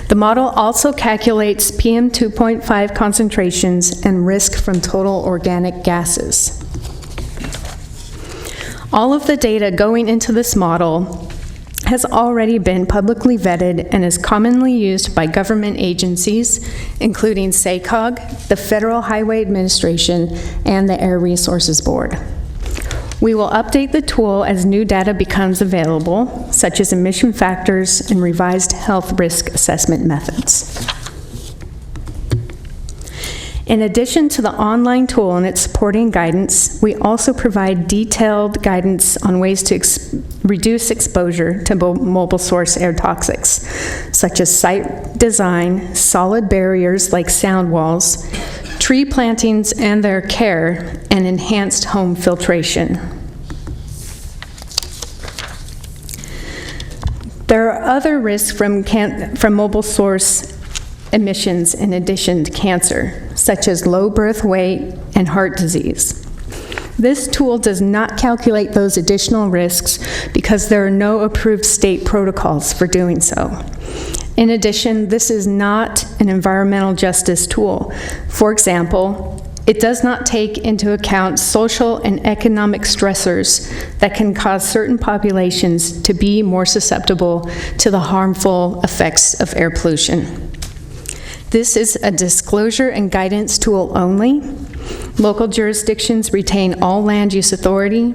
The model also calculates PM 2.5 concentrations and risk from total organic gases. All of the data going into this model has already been publicly vetted and is commonly used by government agencies, including SACOG, the Federal Highway Administration, and the Air Resources Board. We will update the tool as new data becomes available, such as emission factors and revised health risk assessment methods. In addition to the online tool and its supporting guidance, we also provide detailed guidance on ways to reduce exposure to mobile source air toxics, such as site design, solid barriers like sound walls, tree plantings and their care, and enhanced home filtration. There are other risks from mobile source emissions in addition to cancer, such as low birth weight and heart disease. This tool does not calculate those additional risks because there are no approved state protocols for doing so. In addition, this is not an environmental justice tool. For example, it does not take into account social and economic stressors that can cause certain populations to be more susceptible to the harmful effects of air pollution. This is a disclosure and guidance tool only. Local jurisdictions retain all land use authority,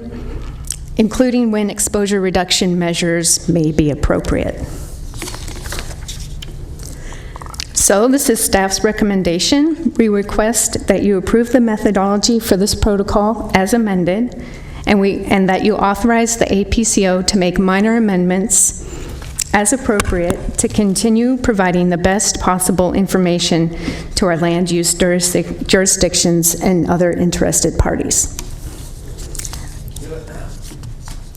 including when exposure reduction measures may be appropriate. So this is staff's recommendation. We request that you approve the methodology for this protocol as amended, and that you authorize the APCO to make minor amendments as appropriate to continue providing the best possible information to our land use jurisdictions and other interested parties.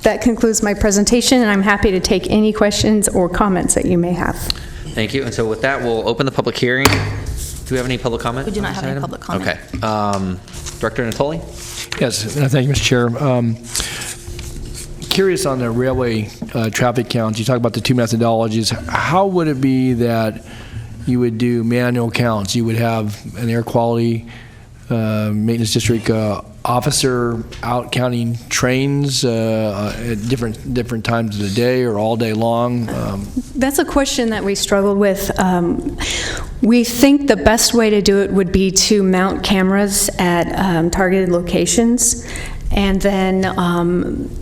That concludes my presentation, and I'm happy to take any questions or comments that you may have. Thank you. And so with that, we'll open the public hearing. Do we have any public comment? We do not have any item? public comment. Okay. Director Natoli? Yes, thank you, Mr. Chair. curious on the railway traffic counts. You talk about the two methodologies. How would it be that you would do manual counts? You would have an air quality maintenance district officer out counting trains at different times of the day or all day long? That's a question that we struggled with. We think the best way to do it would be to mount cameras at targeted locations and then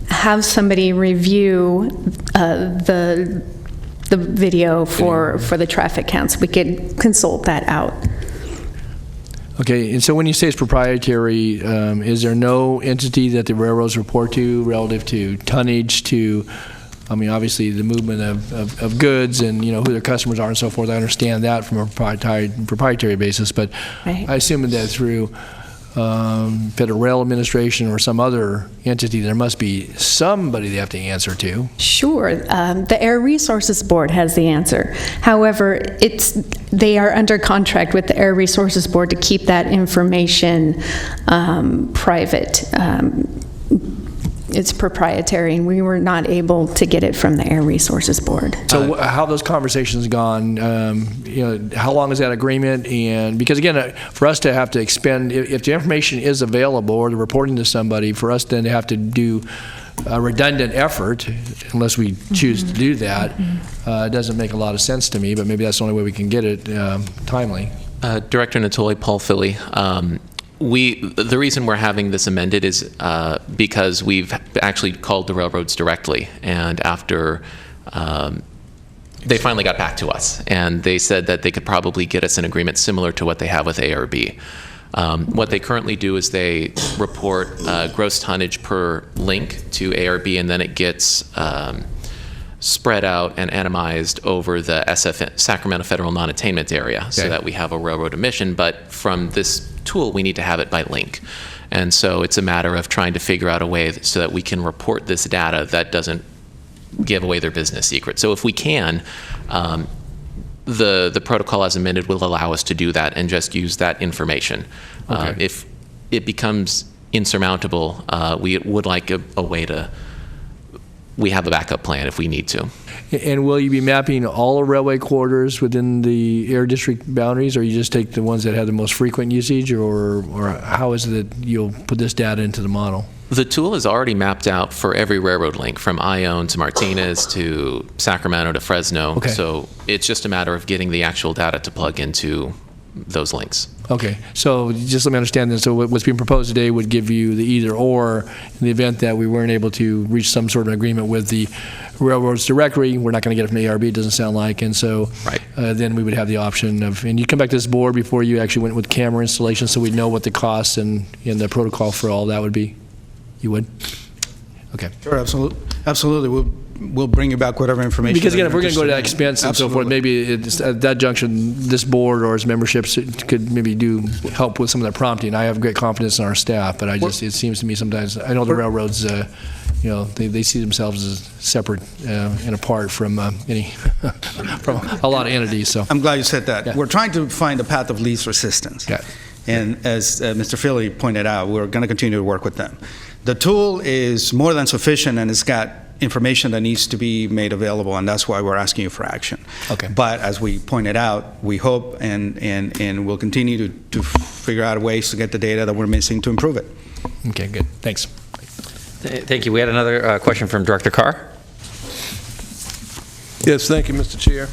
have somebody review the video for the traffic counts. We could consult that out. Okay, and so when you say it's proprietary, is there no entity that the railroads report to relative to tonnage, to, I mean, obviously the movement of goods and, you know, who their customers are and so forth? I understand that from a proprietary basis, but Right. I assume that through Federal Rail Administration or some other entity, there must be somebody they have to answer to. Sure. The Air Resources Board has the answer. However, they are under contract with the Air Resources Board to keep that information private. It's proprietary, and we were not able to get it from the Air Resources Board. So how have those conversations gone? You know, how long is that agreement? And because again, for us to have to expend, if the information is available or the reporting to somebody, for us then to have to do a redundant effort, unless we choose to do that, doesn't make a lot of sense to me. But maybe that's the only way we can get it timely. Director Natoli, Paul Philly. The reason we're having this amended is because we've actually called the railroads directly, and after they finally got back to us, and they said that they could probably get us an agreement similar to what they have with ARB. What they currently do is they report gross tonnage per link to ARB, and then it gets spread out and atomized over the Sacramento Federal Non-Attainment Area, so that we have a railroad emission. But from this tool, we need to have it by link. And so it's a matter of trying to figure out a way so that we can report this data that doesn't give away their business secret. So if we can, the protocol as amended will allow us to do that and just use that information. If it becomes insurmountable, we would like a way to, we have a backup plan if we need to. And will you be mapping all the railway corridors within the air district boundaries, or you just take the ones that have the most frequent usage, or how is it that you'll put this data into the model? The tool is already mapped out for every railroad link, from Ione to Martinez to Sacramento to Fresno. Okay. So it's just a matter of getting the actual data to plug into those links. Okay, so just let me understand this. So what's being proposed today would give you the either or in the event that we weren't able to reach some sort of agreement with the railroads directly. We're not going to get it from ARB, it doesn't sound like, and so then we would have the option of, and you come back to this board before you actually went with camera installation, so we'd know what the costs and the protocol for all that would be. You would? Okay. Sure, absolutely. We'll bring you back whatever information. Because again, if we're going to go to that expense and so forth, maybe it's, at that junction, this board or its memberships could maybe help with some of that prompting. I have great confidence in our staff, but it seems to me sometimes, I know the railroads, you know, they see themselves as separate and apart from from a lot of entities. So I'm glad you said that. Yeah. We're trying to find a path of least resistance. Yeah. And as Mr. Philly pointed out, we're going to continue to work with them. The tool is more than sufficient, and it's got information that needs to be made available, and that's why we're asking you for action. Okay. But as we pointed out, we hope and we'll continue to figure out ways to get the data that we're missing to improve it. Okay, good. Thanks. Thank you. We had another question from Director Carr. Yes, thank you, Mr. Chair.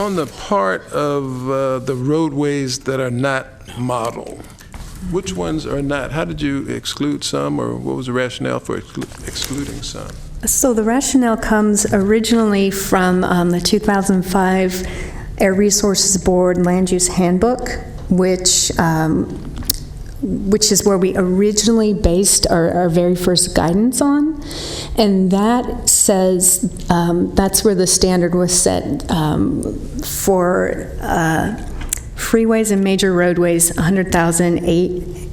On the part of the roadways that are not model, which ones are not? How did you exclude some, or what was the rationale for excluding some? So the rationale comes originally from the 2005 Air Resources Board Land Use Handbook, which is where we originally based our very first guidance on. And that says, that's where the standard was set for freeways and major roadways, 100,008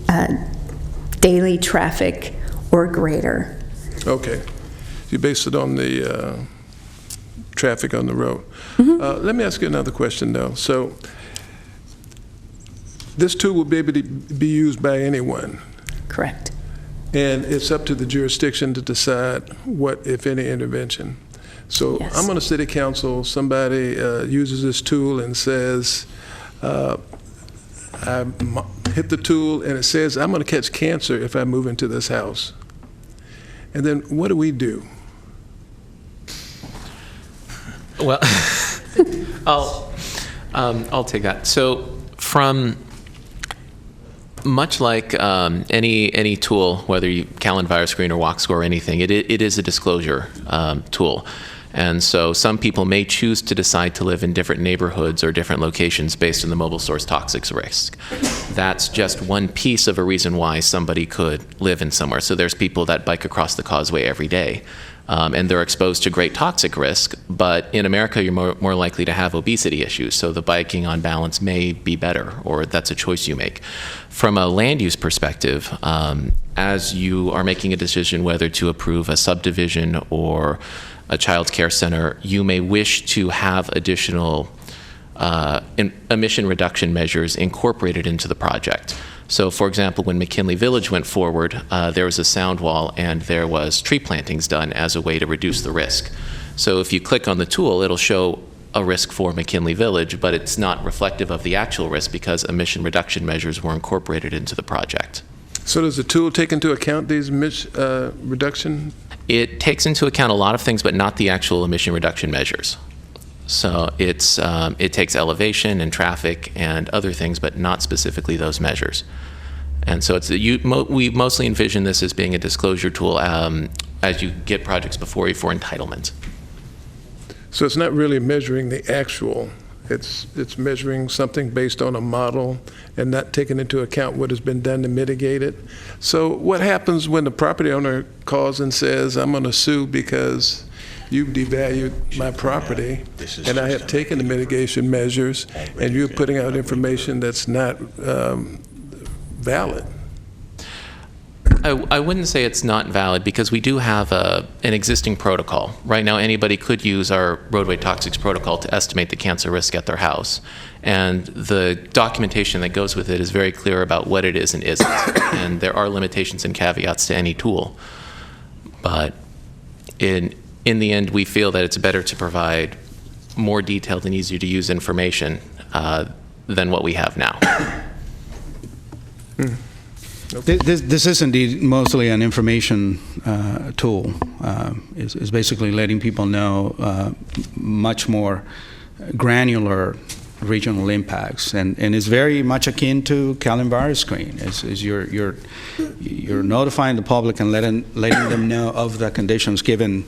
daily traffic or greater. Okay. You based it on the traffic on the road. Mm-hmm. Let me ask you another question, though. So this tool will be able to be used by anyone. Correct. and it's up to the jurisdiction to decide what, if any, intervention. So Yes. I'm on a city council, somebody uses this tool and says, I hit the tool and it says, I'm going to catch cancer if I move into this house. And then what do we do? Well, I'll take that. So from much like any tool, whether you Callan Virus Screen or WalkScore or anything, it is a disclosure tool. And so some people may choose to decide to live in different neighborhoods or different locations based on the mobile source toxics risk. That's just one piece of a reason why somebody could live in somewhere. So there's people that bike across the causeway every day, and they're exposed to great toxic risk, but in America you're more likely to have obesity issues, so the biking on balance may be better, or that's a choice you make. From a land use perspective, as you are making a decision whether to approve a subdivision or a child care center, you may wish to have additional emission reduction measures incorporated into the project. So, for example, when McKinley Village went forward, there was a sound wall and there was tree plantings done as a way to reduce the risk. So if you click on the tool, it'll show a risk for McKinley Village, but it's not reflective of the actual risk because emission reduction measures were incorporated into the project. So does the tool take into account these reduction? It takes into account a lot of things, but not the actual emission reduction measures. So it takes elevation and traffic and other things, but not specifically those measures. And so we mostly envision this as being a disclosure tool as you get projects before you for entitlement. So it's not really measuring the actual. It's measuring something based on a model and not taking into account what has been done to mitigate it. So what happens when the property owner calls and says, I'm going to sue because you've devalued my property and I have taken the mitigation measures and you're putting out information that's not valid? I wouldn't say it's not valid because we do have an existing protocol. Right now, anybody could use our roadway toxics protocol to estimate the cancer risk at their house. And the documentation that goes with it is very clear about what it is and isn't. And there are limitations and caveats to any tool. But in the end, we feel that it's better to provide more detailed and easier to use information than what we have now. This is indeed mostly an information tool. It's basically letting people know much more granular regional impacts, and it's very much akin to Callan Virus Screen. You're notifying the public and letting them know of the conditions given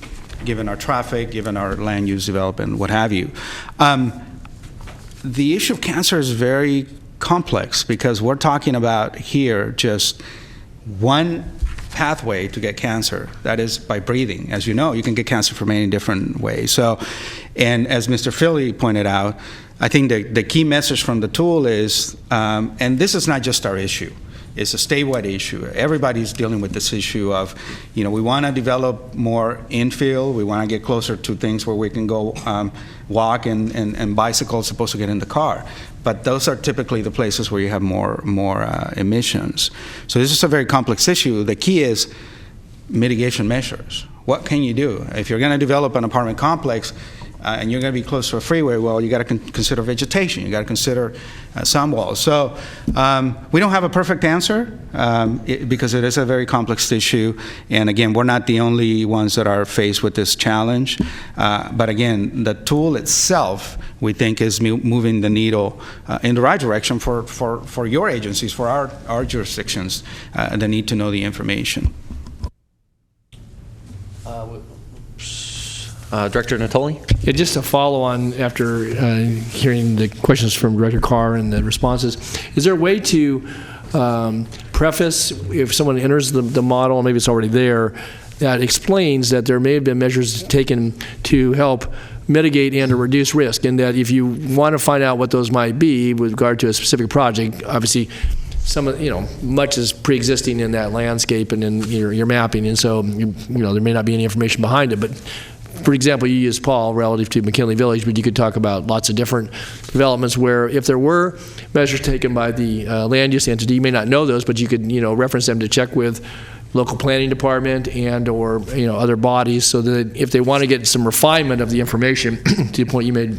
our traffic, given our land use development, what have you. The issue of cancer is very complex because we're talking about here just one pathway to get cancer, that is by breathing. As you know, you can get cancer from many different ways. So, and as Mr. Philly pointed out, I think the key message from the tool is, and this is not just our issue, it's a statewide issue. Everybody's dealing with this issue of, we want to develop more infill, we want to get closer to things where we can go walk and bicycles supposed to get in the car. But those are typically the places where you have more emissions. So this is a very complex issue. The key is mitigation measures. What can you do? If you're going to develop an apartment complex and you're going to be close to a freeway, well, you got to consider vegetation. You got to consider sound walls. So we don't have a perfect answer because it is a very complex issue. And again, we're not the only ones that are faced with this challenge. But again, the tool itself, we think, is moving the needle in the right direction for your agencies, for our jurisdictions that need to know the information. Director Natoli? Yeah, just to follow on after hearing the questions from Director Carr and the responses, is there a way to preface, if someone enters the model, maybe it's already there, that explains that there may have been measures taken to help mitigate and or reduce risk, and that if you want to find out what those might be with regard to a specific project, obviously some of, much is pre-existing in that landscape and in your mapping, and so there may not be any information behind it. But for example, you used Paul relative to McKinley Village, but you could talk about lots of different developments where if there were measures taken by the land use entity, you may not know those, but you could reference them to check with local planning department and or other bodies, so that if they want to get some refinement of the information, to the point you made,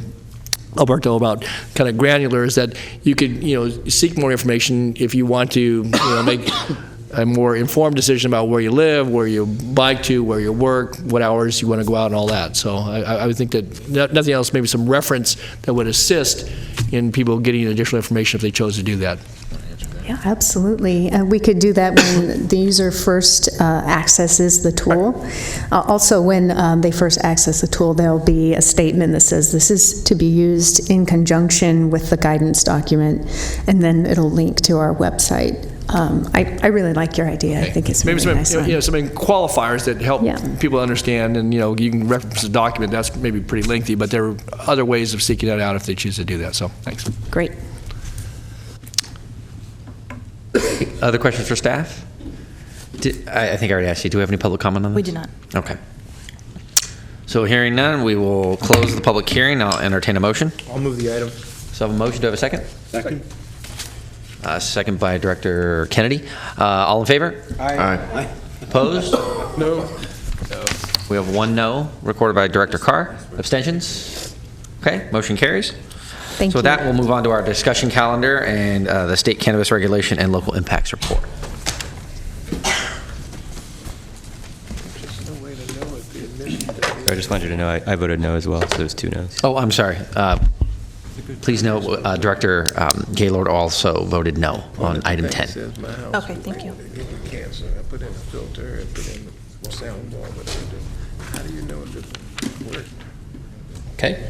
Alberto, about kind of granular, is that you could seek more information if you want to make a more informed decision about where you live, where you bike to, where you work, what hours you want to go out, and all that. So I would think that nothing else, maybe some reference that would assist in people getting additional information if they chose to do that. Yeah, absolutely. We could do that when the user first accesses the tool. Also, when they first access the tool, there'll be a statement that says this is to be used in conjunction with the guidance document, and then it'll link to our website. I really like your idea. I think it's maybe really nice. some qualifiers that help people understand, and you can reference the document. That's maybe pretty lengthy, but there are other ways of seeking that out if they choose to do that. So thanks. Great. Other questions for staff? I think I already asked you. Do we have any public comment on this? We do not. Okay. So hearing none, we will close the public hearing. I'll entertain a motion. I'll move the item. So I have a motion. Do I have a second? Second. Second by Director Kennedy. All in favor? Aye. Opposed? No. We have one no, recorded by Director Carr. Abstentions? Okay, motion carries. Thank So you. with that, we'll move on to our discussion calendar and the State Cannabis Regulation and Local Impacts Report. I just wanted you to know I voted no as well, so there's 2 no's. Oh, I'm sorry. Please note, Director Gaylord also voted no on item 10. Okay, thank you. Cancer. I put in a filter, I put in the sound wall, how do you know if it worked? Okay.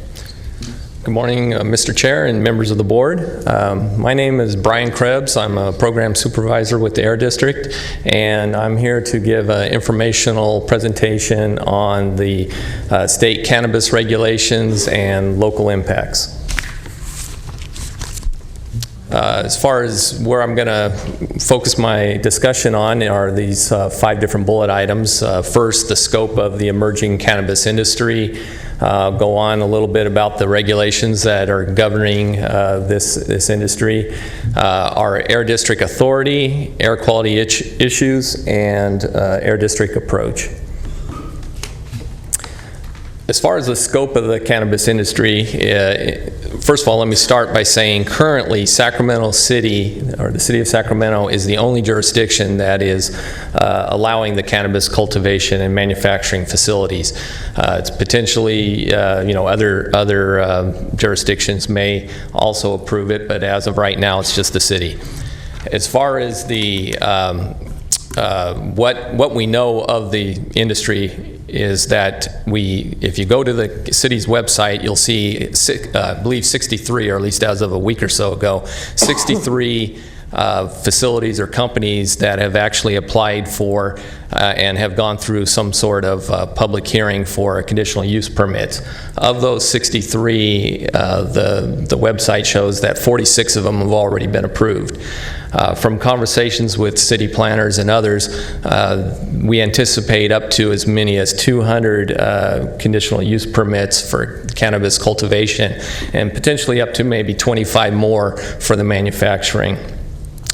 Good morning, Mr. Chair and members of the board. My name is Brian Krebs. I'm a program supervisor with the Air District, and I'm here to give an informational presentation on the state cannabis regulations and local impacts. As far as where I'm going to focus my discussion on are these 5 different bullet items. First, the scope of the emerging cannabis industry. Go on a little bit about the regulations that are governing this industry, our Air District authority, air quality issues, and Air District approach. As far as the scope of the cannabis industry, first of all, let me start by saying currently Sacramento City, or the City of Sacramento, is the only jurisdiction that is allowing the cannabis cultivation and manufacturing facilities. It's potentially, other jurisdictions may also approve it, but as of right now, it's just the city. As far as the what we know of the industry is that if you go to the city's website, you'll see, I believe 63, or at least as of a week or so ago, 63 facilities or companies that have actually applied for and have gone through some sort of public hearing for a conditional use permit. Of those 63, the website shows that 46 of them have already been approved. From conversations with city planners and others, we anticipate up to as many as 200 conditional use permits for cannabis cultivation, and potentially up to maybe 25 more for the manufacturing.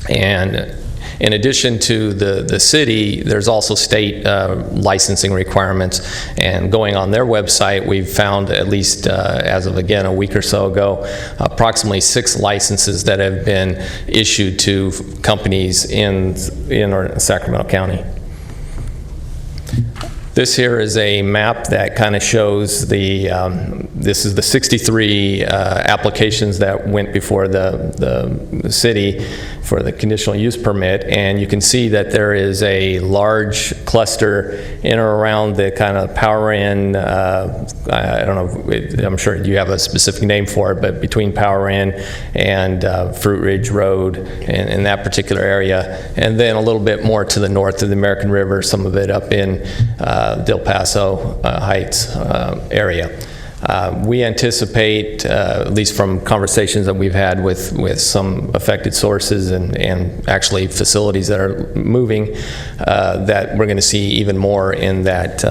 And in addition to the city, there's also state licensing requirements. And going on their website, we've found, at least as of, again, a week or so ago, approximately 6 licenses that have been issued to companies in Sacramento County. This here is a map that kind of shows this is the 63 applications that went before the city for the conditional use permit, and you can see that there is a large cluster in or around the kind of Power Inn, I don't know, I'm sure you have a specific name for it, but between Power Inn and Fruit Ridge Road in that particular area, and then a little bit more to the north of the American River, some of it up in Del Paso Heights area. We anticipate, at least from conversations that we've had with some affected sources and actually facilities that are moving, that we're going to see even more in that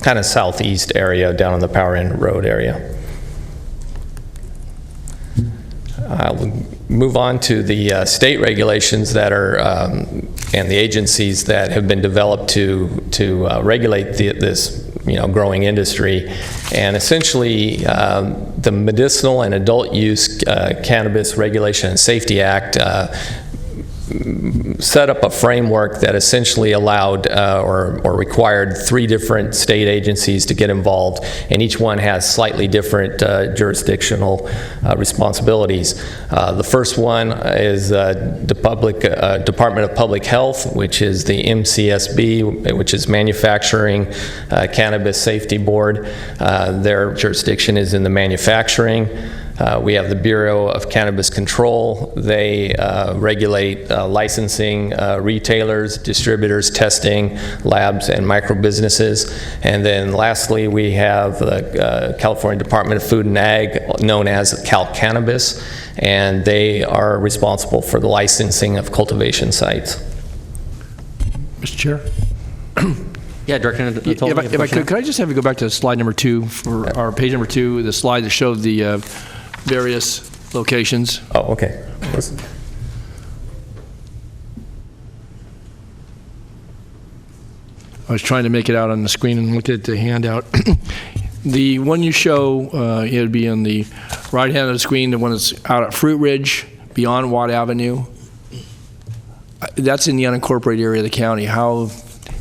kind of southeast area down in the Power Inn Road area. I'll move on to the state regulations that are the agencies that have been developed to regulate this growing industry. And essentially, the Medicinal and Adult Use Cannabis Regulation and Safety Act set up a framework that essentially allowed or required 3 different state agencies to get involved, and each one has slightly different jurisdictional responsibilities. The first one is the Department of Public Health, which is the MCSB, which is Manufacturing Cannabis Safety Board. Their jurisdiction is in the manufacturing. We have the Bureau of Cannabis Control. They regulate licensing retailers, distributors, testing, labs, and micro businesses. And then lastly, we have the California Department of Food and Ag, known as Cal Cannabis, and they are responsible for the licensing of cultivation sites. Mr. Chair? Yeah, Director Natoli. If I could I just have you go back to slide number 2, for our page number 2, the slide that showed the various locations. Oh, okay. I was trying to make it out on the screen and looked at the handout. The one you show, it would be on the right hand of the screen, the one that's out at Fruit Ridge, beyond Watt Avenue. That's in the unincorporated area of the county. How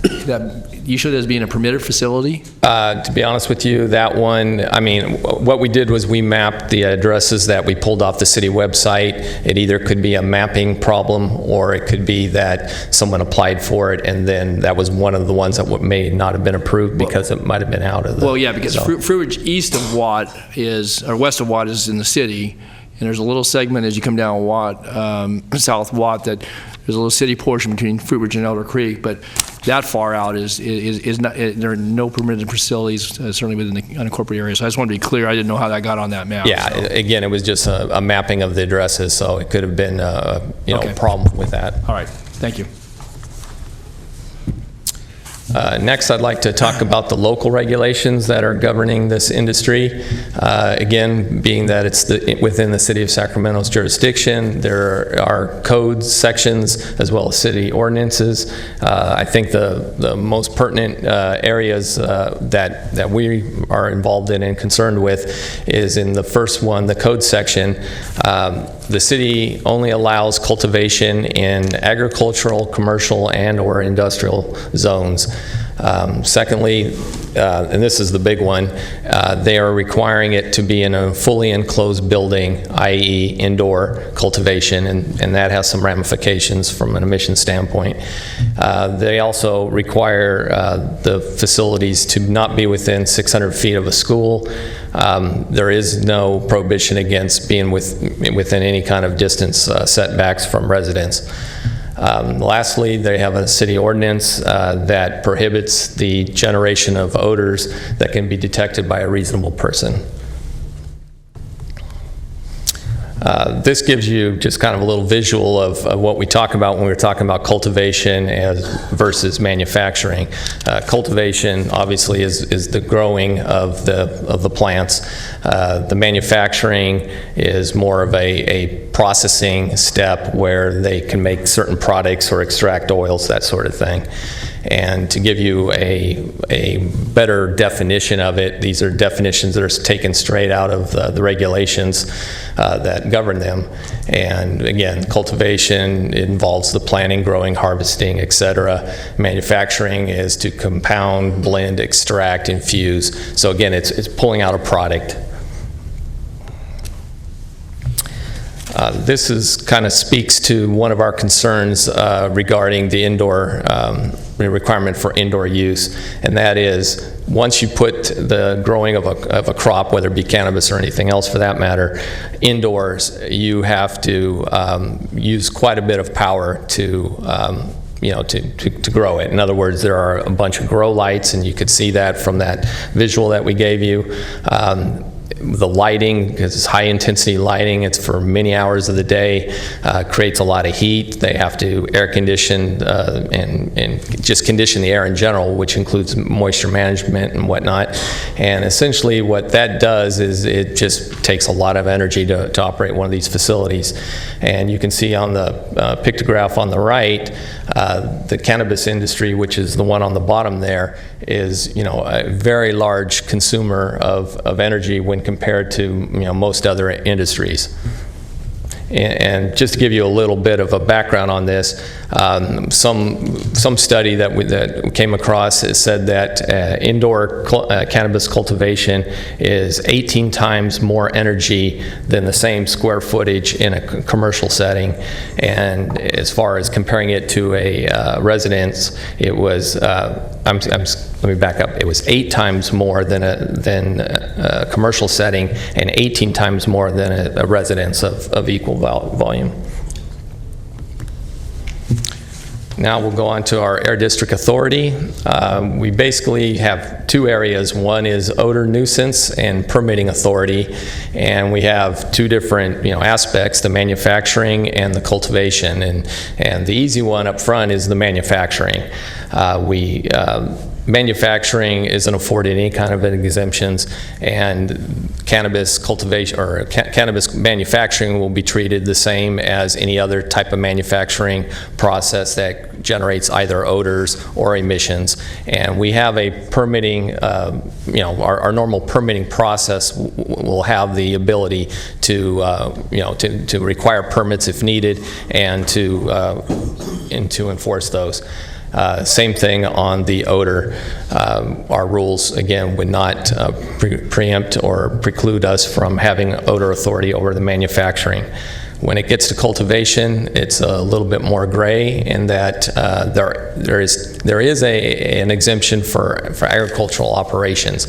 that you show that as being a permitted facility? To be honest with you, that one, I mean, what we did was we mapped the addresses that we pulled off the city website. It either could be a mapping problem, or it could be that someone applied for it, and then that was one of the ones that may not have been approved because it might have been out of the Well, yeah, because zone. Fruit Ridge east of Watt is, or west of Watt is in the city, and there's a little segment as you come down Watt, south Watt, that there's a little city portion between Fruit Ridge and Elder Creek, but that far out is not, there are no permitted facilities, certainly within the unincorporated area. So I just wanted to be clear, I didn't know how that got on that map. Yeah, so. Again, it was just a mapping of the addresses, so it could have been a problem with that. All right, thank you. Next, I'd like to talk about the local regulations that are governing this industry. Again, being that it's within the City of Sacramento's jurisdiction, there are codes, sections, as well as city ordinances. I think the most pertinent areas that we are involved in and concerned with is in the first one, the code section. The city only allows cultivation in agricultural, commercial, and/or industrial zones. Secondly, and this is the big one, they are requiring it to be in a fully enclosed building, i.e. indoor cultivation, and that has some ramifications from an emission standpoint. They also require the facilities to not be within 600 feet of a school. There is no prohibition against being within any kind of distance setbacks from residents. Lastly, they have a city ordinance that prohibits the generation of odors that can be detected by a reasonable person. This gives you just kind of a little visual of what we talk about when we're talking about cultivation versus manufacturing. Cultivation obviously is the growing of the plants. The manufacturing is more of a processing step where they can make certain products or extract oils, that sort of thing. And to give you a better definition of it, these are definitions that are taken straight out of the regulations that govern them. And again, cultivation involves the planting, growing, harvesting, etc. Manufacturing is to compound, blend, extract, infuse. So again, it's pulling out a product. This kind of speaks to one of our concerns regarding the indoor requirement for indoor use, and that is once you put the growing of a crop, whether it be cannabis or anything else for that matter, indoors, you have to use quite a bit of power to grow it. In other words, there are a bunch of grow lights, and you could see that from that visual that we gave you. The lighting, because it's high-intensity lighting, it's for many hours of the day, creates a lot of heat. They have to air condition and just condition the air in general, which includes moisture management and whatnot. And essentially what that does is it just takes a lot of energy to operate one of these facilities. And you can see on the pictograph on the right, the cannabis industry, which is the one on the bottom there, is a very large consumer of energy when compared to most other industries. And just to give you a little bit of a background on this, some study that we came across said that indoor cannabis cultivation is 18 times more energy than the same square footage in a commercial setting. And as far as comparing it to a residence, it was let me back up. It was 8 times more than a commercial setting, and 18 times more than a residence of equal volume. Now we'll go on to our Air District Authority. We basically have 2 areas. One is odor nuisance and permitting authority, and we have 2 different aspects: the manufacturing and the cultivation. And the easy one up front is the manufacturing. Manufacturing isn't afforded any kind of exemptions, and cannabis cultivation or cannabis manufacturing will be treated the same as any other type of manufacturing process that generates either odors or emissions. And we have a permitting, our normal permitting process will have the ability to require permits if needed and to enforce those. Same thing on the odor. Our rules, again, would not preempt or preclude us from having odor authority over the manufacturing. When it gets to cultivation, it's a little bit more gray in that there is an exemption for agricultural operations.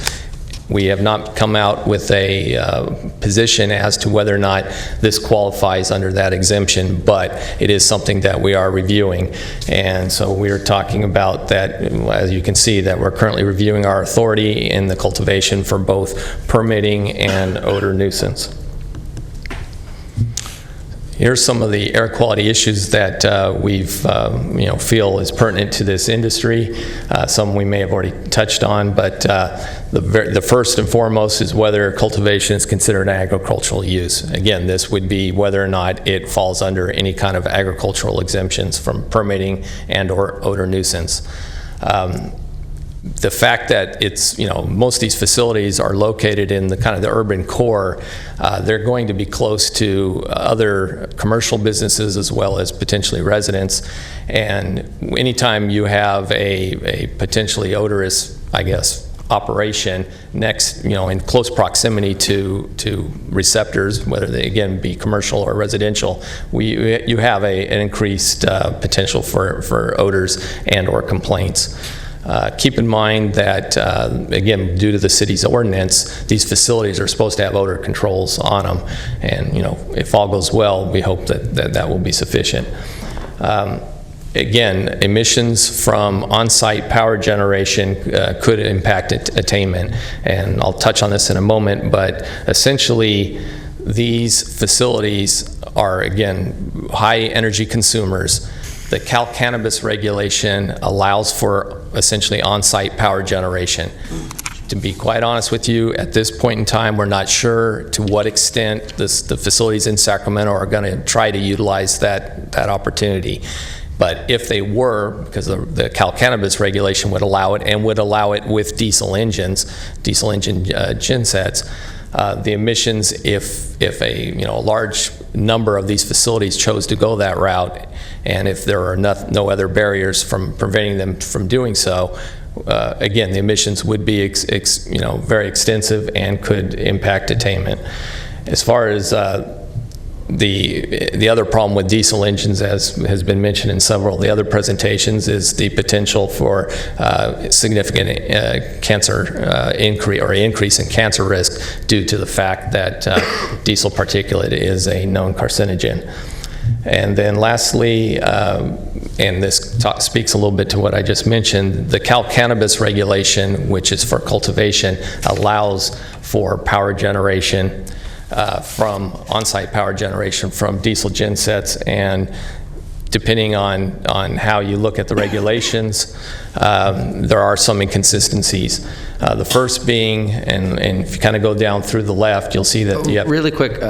We have not come out with a position as to whether or not this qualifies under that exemption, but it is something that we are reviewing. And so we are talking about that, as you can see, that we're currently reviewing our authority in the cultivation for both permitting and odor nuisance. Here's some of the air quality issues that we've feel is pertinent to this industry. Some we may have already touched on, but the first and foremost is whether cultivation is considered an agricultural use. Again, this would be whether or not it falls under any kind of agricultural exemptions from permitting and or odor nuisance. The fact that it's, most of these facilities are located in the kind of the urban core, they're going to be close to other commercial businesses as well as potentially residents. And anytime you have a potentially odorous, operation next, in close proximity to receptors, whether they again be commercial or residential, you have an increased potential for odors and or complaints. Keep in mind that, again, due to the city's ordinance, these facilities are supposed to have odor controls on them. And, if all goes well, we hope that will be sufficient. Again, emissions from on-site power generation could impact attainment. And I'll touch on this in a moment, but essentially, these facilities are, again, high energy consumers. The Cal Cannabis regulation allows for essentially on-site power generation. To be quite honest with you, at this point in time, we're not sure to what extent the facilities in Sacramento are going to try to utilize that opportunity. But if they were, because the Cal Cannabis regulation would allow it, and would allow it with diesel engine gensets, the emissions, if a large number of these facilities chose to go that route, and if there are no other barriers from preventing them from doing so, again, the emissions would be very extensive and could impact attainment. As far as the other problem with diesel engines, as has been mentioned in several of the other presentations, is the potential for significant cancer increase in cancer risk due to the fact that diesel particulate is a known carcinogen. And then lastly, and this speaks a little bit to what I just mentioned. The Cal Cannabis regulation, which is for cultivation, allows for power generation from on-site power generation from diesel gensets, and depending on how you look at the regulations, there are some inconsistencies. The first being, and if you kind of go down through the left, you'll see that you have... Really quick,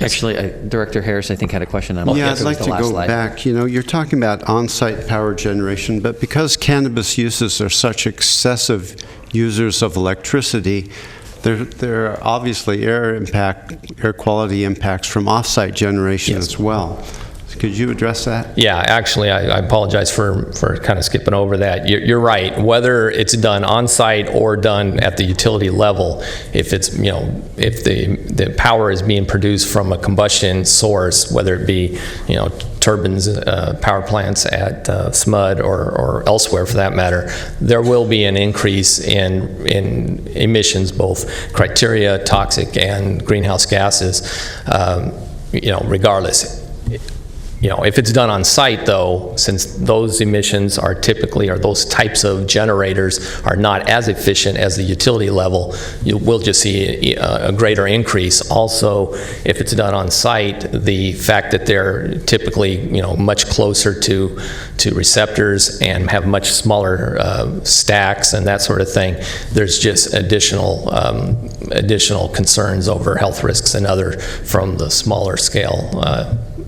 actually, Director Harris, I think, had a question. Yeah, I'd like to go back. You know, you're talking about on-site power generation, but because cannabis users are such excessive users of electricity, there are obviously air quality impacts from off-site generation as well. Could you address that? Yeah, actually, I apologize for kind of skipping over that. You're right. Whether it's done on-site or done at the utility level, if it's, you know, if the power is being produced from a combustion source, whether it be, you know, turbines, power plants at SMUD or elsewhere for that matter, there will be an increase in emissions, both criteria, toxic, and greenhouse gases, you know, regardless. You know, if it's done on site, though, since those emissions are typically, or those types of generators are not as efficient as the utility level, you will just see a greater increase. Also, if it's done on site, the fact that they're typically, you know, much closer to receptors and have much smaller stacks and that sort of thing, there's just additional concerns over health risks and other from the smaller scale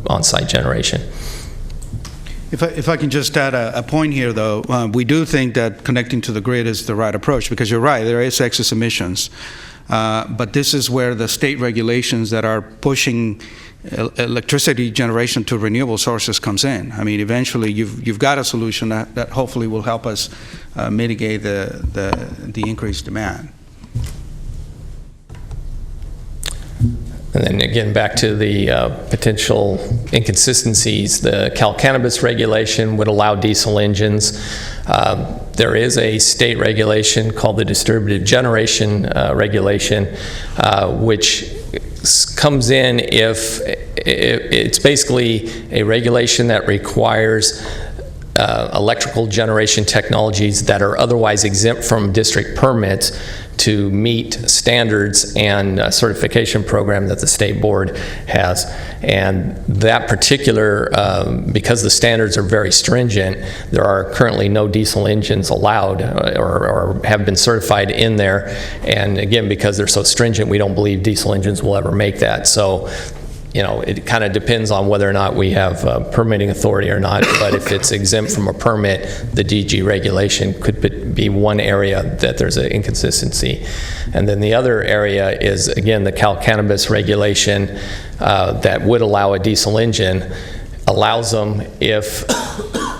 on-site generation. If I can just add a point here, though, we do think that connecting to the grid is the right approach, because you're right, there is excess emissions. But this is where the state regulations that are pushing electricity generation to renewable sources comes in. I mean, eventually you've got a solution that hopefully will help us mitigate the increased demand. And then again, back to the potential inconsistencies, the Cal Cannabis regulation would allow diesel engines. There is a state regulation called the Distributed Generation Regulation, which comes in if it's basically a regulation that requires electrical generation technologies that are otherwise exempt from district permits to meet standards and certification program that the state board has. And that particular, because the standards are very stringent, there are currently no diesel engines allowed or have been certified in there. And again, because they're so stringent, we don't believe diesel engines will ever make that. So, you know, it kind of depends on whether or not we have permitting authority or not, but if it's exempt from a permit, the DG regulation could be one area that there's an inconsistency. And then the other area is, again, the Cal Cannabis regulation that would allow a diesel engine, allows them if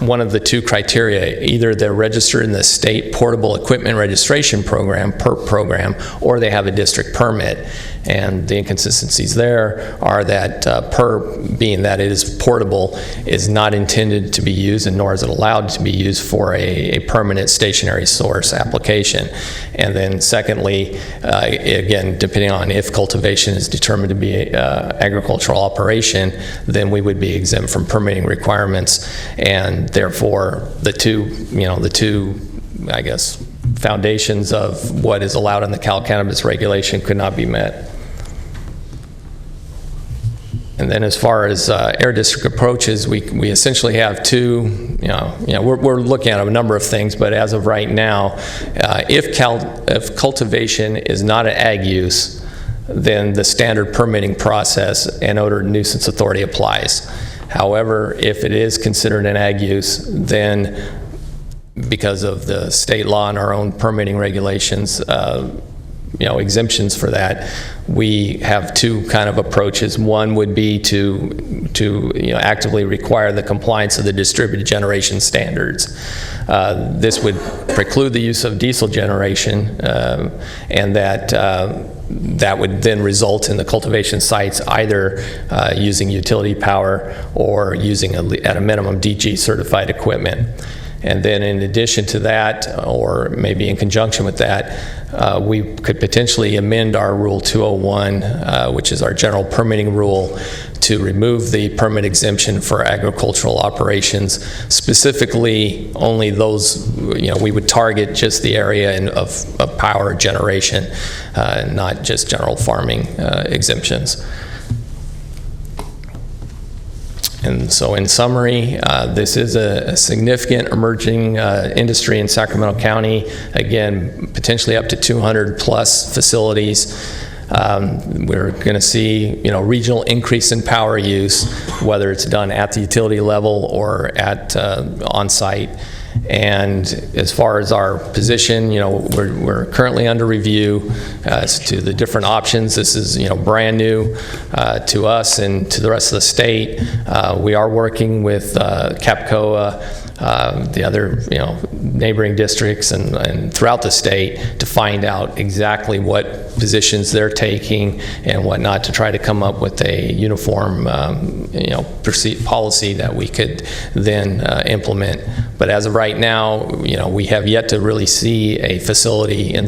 one of the two criteria, either they're registered in the state portable equipment registration program, PERP program, or they have a district permit. And the inconsistencies there are that PERP, being that it is portable, is not intended to be used, and nor is it allowed to be used for a permanent stationary source application. And then secondly, again, depending on if cultivation is determined to be an agricultural operation, then we would be exempt from permitting requirements, and therefore the two, I guess, foundations of what is allowed in the Cal Cannabis regulation could not be met. And then as far as air district approaches, we essentially have two, we're looking at a number of things, but as of right now, if cultivation is not an ag use, then the standard permitting process and odor nuisance authority applies. However, if it is considered an ag use, then because of the state law and our own permitting regulations, exemptions for that, we have two kind of approaches. One would be to actively require the compliance of the distributed generation standards. This would preclude the use of diesel generation, and that would then result in the cultivation sites either using utility power or using at a minimum DG certified equipment. And then in addition to that, or maybe in conjunction with that, we could potentially amend our Rule 201, which is our general permitting rule, to remove the permit exemption for agricultural operations. Specifically, only those, we would target just the area of power generation, not just general farming exemptions. And so in summary, this is a significant emerging industry in Sacramento County. Again, potentially up to 200 plus facilities. We're going to see, regional increase in power use, whether it's done at the utility level or at on-site. And as far as our position, we're currently under review as to the different options. This is, brand new to us and to the rest of the state. We are working with CAPCOA, the other, neighboring districts and throughout the state to find out exactly what positions they're taking and whatnot to try to come up with a uniform, policy that we could then implement. But as of right now, we have yet to really see a facility, and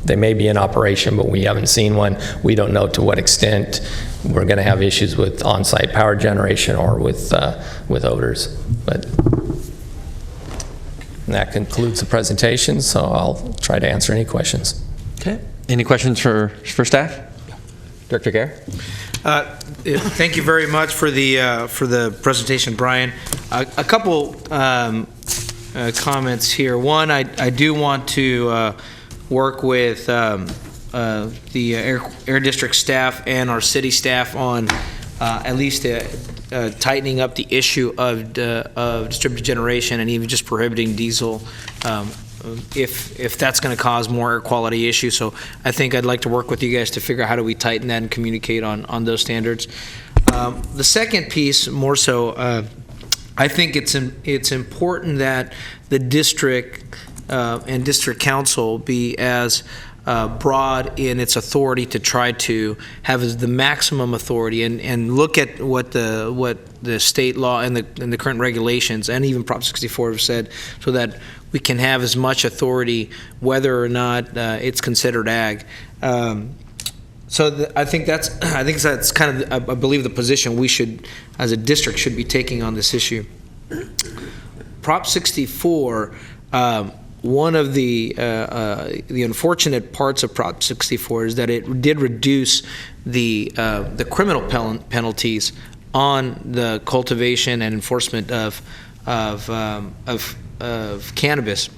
they may be in operation, but we haven't seen one. We don't know to what extent we're going to have issues with on-site power generation or with odors. But that concludes the presentation, so I'll try to answer any questions. Okay. Any questions for staff? Director Gare? Thank you very much for the presentation, Brian. A couple comments here. One, I do want to work with the Air District staff and our city staff on at least tightening up the issue of distributed generation and even just prohibiting diesel if that's going to cause more air quality issues. So I think I'd like to work with you guys to figure out how do we tighten that and communicate on those standards. The second piece, more so, I think it's important that the district and district council be as broad in its authority to try to have the maximum authority and look at what the state law and the current regulations and even Prop 64 have said, so that we can have as much authority whether or not it's considered ag. So I think that's kind of I believe the position we should, as a district, should be taking on this issue. Prop 64. One of the unfortunate parts of Prop 64 is that it did reduce the criminal penalties on the cultivation and enforcement of cannabis.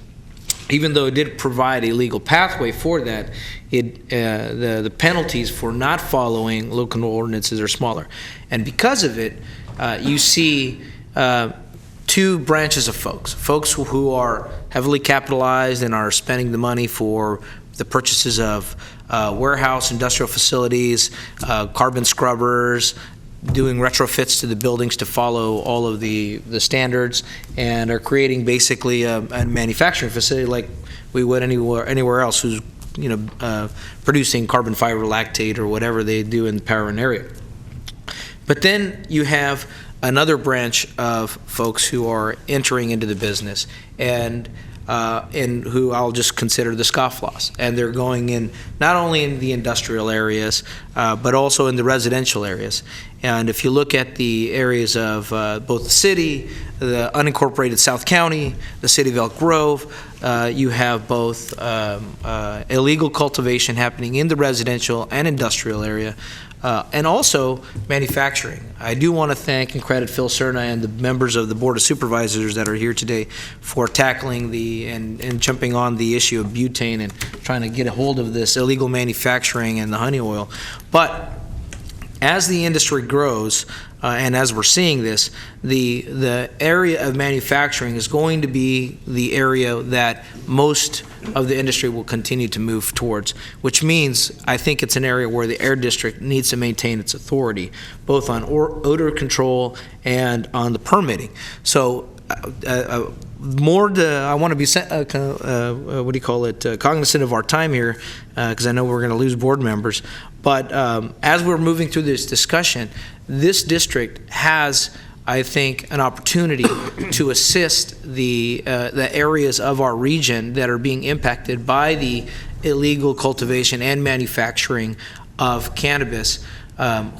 Even though it did provide a legal pathway for that, the penalties for not following local ordinances are smaller, and because of it, you see. Two branches of folks who are heavily capitalized and are spending the money for the purchases of warehouse, industrial facilities, carbon scrubbers, doing retrofits to the buildings to follow all of the standards, and are creating basically a manufacturing facility like we would anywhere else who's producing carbon fiber lactate or whatever they do in the Powderhorn area. But then you have another branch of folks who are entering into the business and who I'll just consider the scofflaws. And they're going in not only in the industrial areas, but also in the residential areas. And if you look at the areas of both the city, the unincorporated South County, the city of Elk Grove, you have both illegal cultivation happening in the residential and industrial area, and also manufacturing. I do want to thank and credit Phil Cerna and the members of the Board of Supervisors that are here today for tackling and jumping on the issue of butane and trying to get a hold of this illegal manufacturing and the honey oil. But as the industry grows, and as we're seeing this, the area of manufacturing is going to be the area that most of the industry will continue to move towards, which means I think it's an area where the Air District needs to maintain its authority, both on odor control and on the permitting. So I want to be cognizant of our time here, because I know we're going to lose board members. But as we're moving through this discussion, this district has I think, an opportunity to assist the areas of our region that are being impacted by the illegal cultivation and manufacturing of cannabis,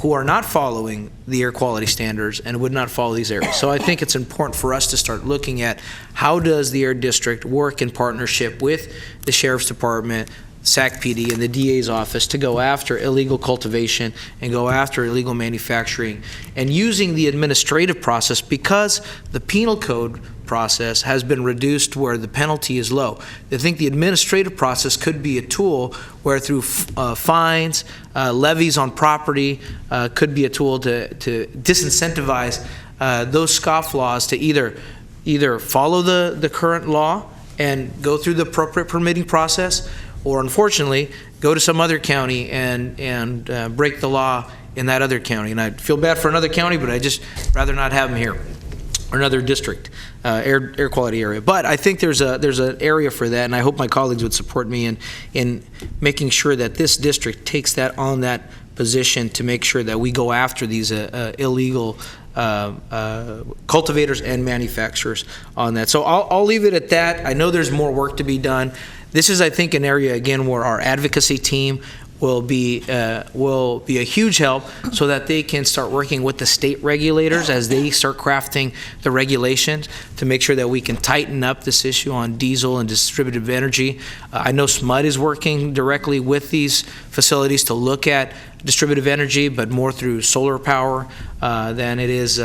who are not following the air quality standards and would not follow these areas. So I think it's important for us to start looking at how does the Air District work in partnership with the Sheriff's Department, SacPD, and the DA's office to go after illegal cultivation and go after illegal manufacturing, and using the administrative process, because the penal code process has been reduced where the penalty is low. I think the administrative process could be a tool where through fines, levies on property, could be a tool to disincentivize those scofflaws to either follow the current law and go through the appropriate permitting process, or unfortunately go to some other county and break the law in that other county. And I feel bad for another county, but I just rather not have them here, or another district, air quality area. But I think there's an area for that, and I hope my colleagues would support me in making sure that this district takes that on that position to make sure that we go after these illegal cultivators and manufacturers on that. So I'll leave it at that. I know there's more work to be done. This is, I think, an area, again, where our advocacy team will be a huge help, so that they can start working with the state regulators as they start crafting the regulations to make sure that we can tighten up this issue on diesel and distributed energy. I know SMUD is working directly with these facilities to look at distributed energy, but more through solar power than it is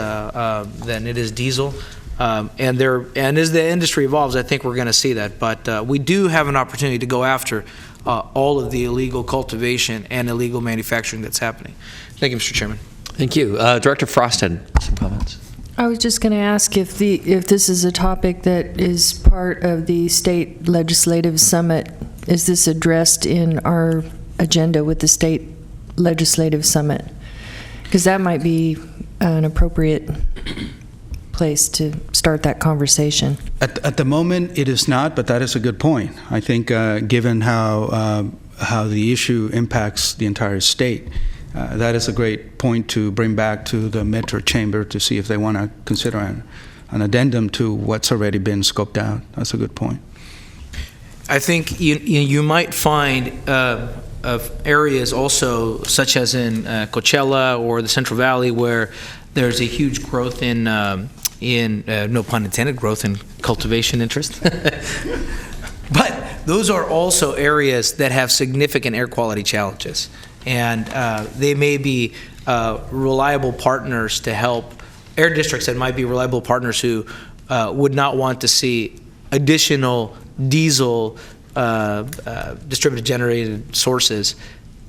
diesel. And as the industry evolves, I think we're going to see that. But we do have an opportunity to go after all of the illegal cultivation and illegal manufacturing that's happening. Thank you, Mr. Chairman. Thank you. Director Frost had some comments. I was just going to ask if this is a topic that is part of the state legislative summit. Is this addressed in our agenda with the state legislative summit? Because that might be an appropriate place to start that conversation. At the moment, it is not, but that is a good point. I think given how the issue impacts the entire state, that is a great point to bring back to the Metro Chamber to see if they want to consider an addendum to what's already been scoped out. That's a good point. I think you might find of areas also, such as in Coachella or the Central Valley, where there's a huge growth in no pun intended, growth in cultivation interest. But those are also areas that have significant air quality challenges. And they may be reliable partners to help, air districts that might be reliable partners who would not want to see additional diesel distributed generated sources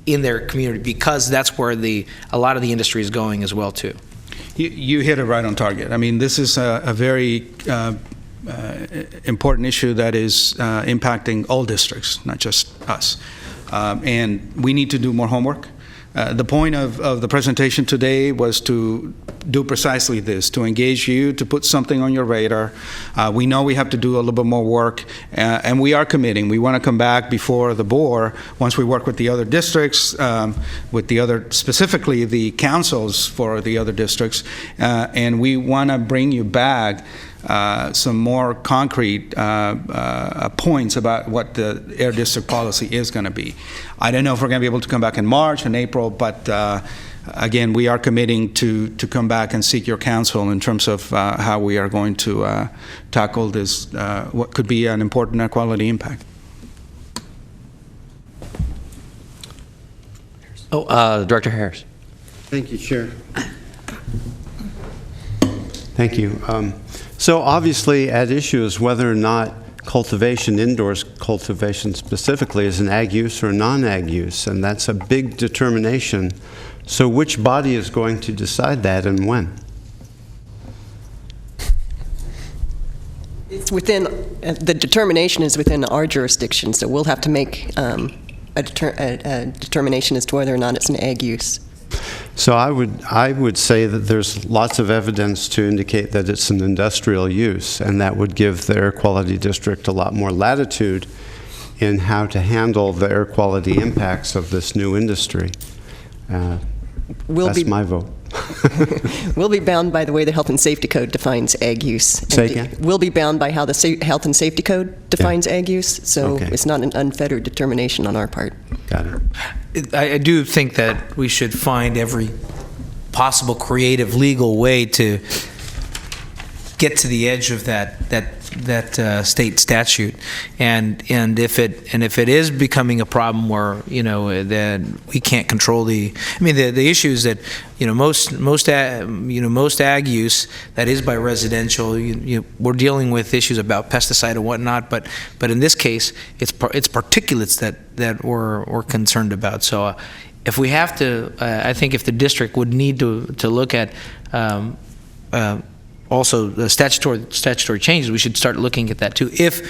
in their community, because that's where a lot of the industry is going as well too. You hit it right on target. I mean, this is a very important issue that is impacting all districts, not just us. And we need to do more homework. The point of the presentation today was to do precisely this, to engage you, to put something on your radar. We know we have to do a little bit more work, and we are committing. We want to come back before the board once we work with the other districts, specifically the councils for the other districts, and we want to bring you back some more concrete points about what the Air District policy is going to be. I don't know if we're going to be able to come back in March and April, but again, we are committing to come back and seek your counsel in terms of how we are going to tackle this, what could be an important air quality impact. Director Harris. Thank you, Chair. Thank you. So obviously at issue is whether or not cultivation, indoors cultivation specifically, is an ag use or a non-ag use, and that's a big determination. So which body is going to decide that and when? It's within, the determination is within our jurisdiction, so we'll have to make a determination as to whether or not it's an ag use. So I would say that there's lots of evidence to indicate that it's an industrial use, and that would give the Air Quality District a lot more latitude in how to handle the air quality impacts of this new industry. That's my vote. We'll be bound by the way the Health and Safety Code defines ag use. Say again? We'll be bound by how the Health and Safety Code defines ag use, so Okay. it's not an unfettered determination on our part. Got it. I do think that we should find every possible creative legal way to get to the edge of that state statute, and if it is becoming a problem where then we can't control the issue is that most ag use that is by residential, we're dealing with issues about pesticide and whatnot, but in this case it's particulates that we're concerned about. So if we have to, I think if the district would need to look at also the statutory changes, we should start looking at that too, if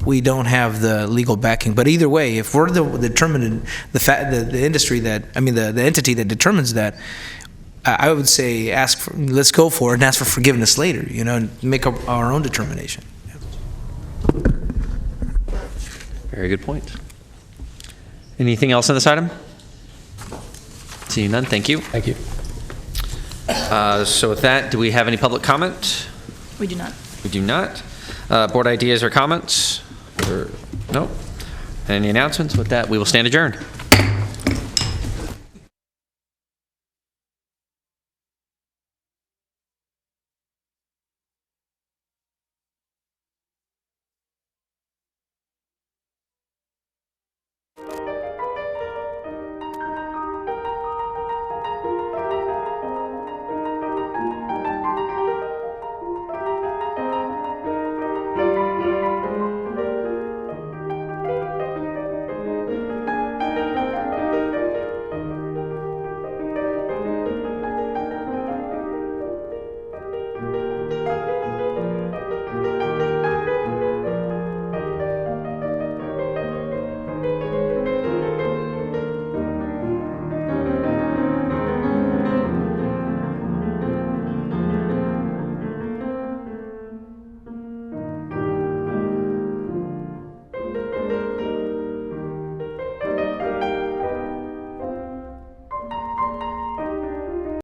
we don't have the legal backing. But either way, if we're the industry the entity that determines that, I would say let's go for it and ask for forgiveness later, and make our own determination. Very good point. Anything else on this item? Seeing none, thank you. Thank you. So with that, do we have any public comment? We do not. We do not. Board ideas or comments? No? Any announcements? With that, we will stand adjourned.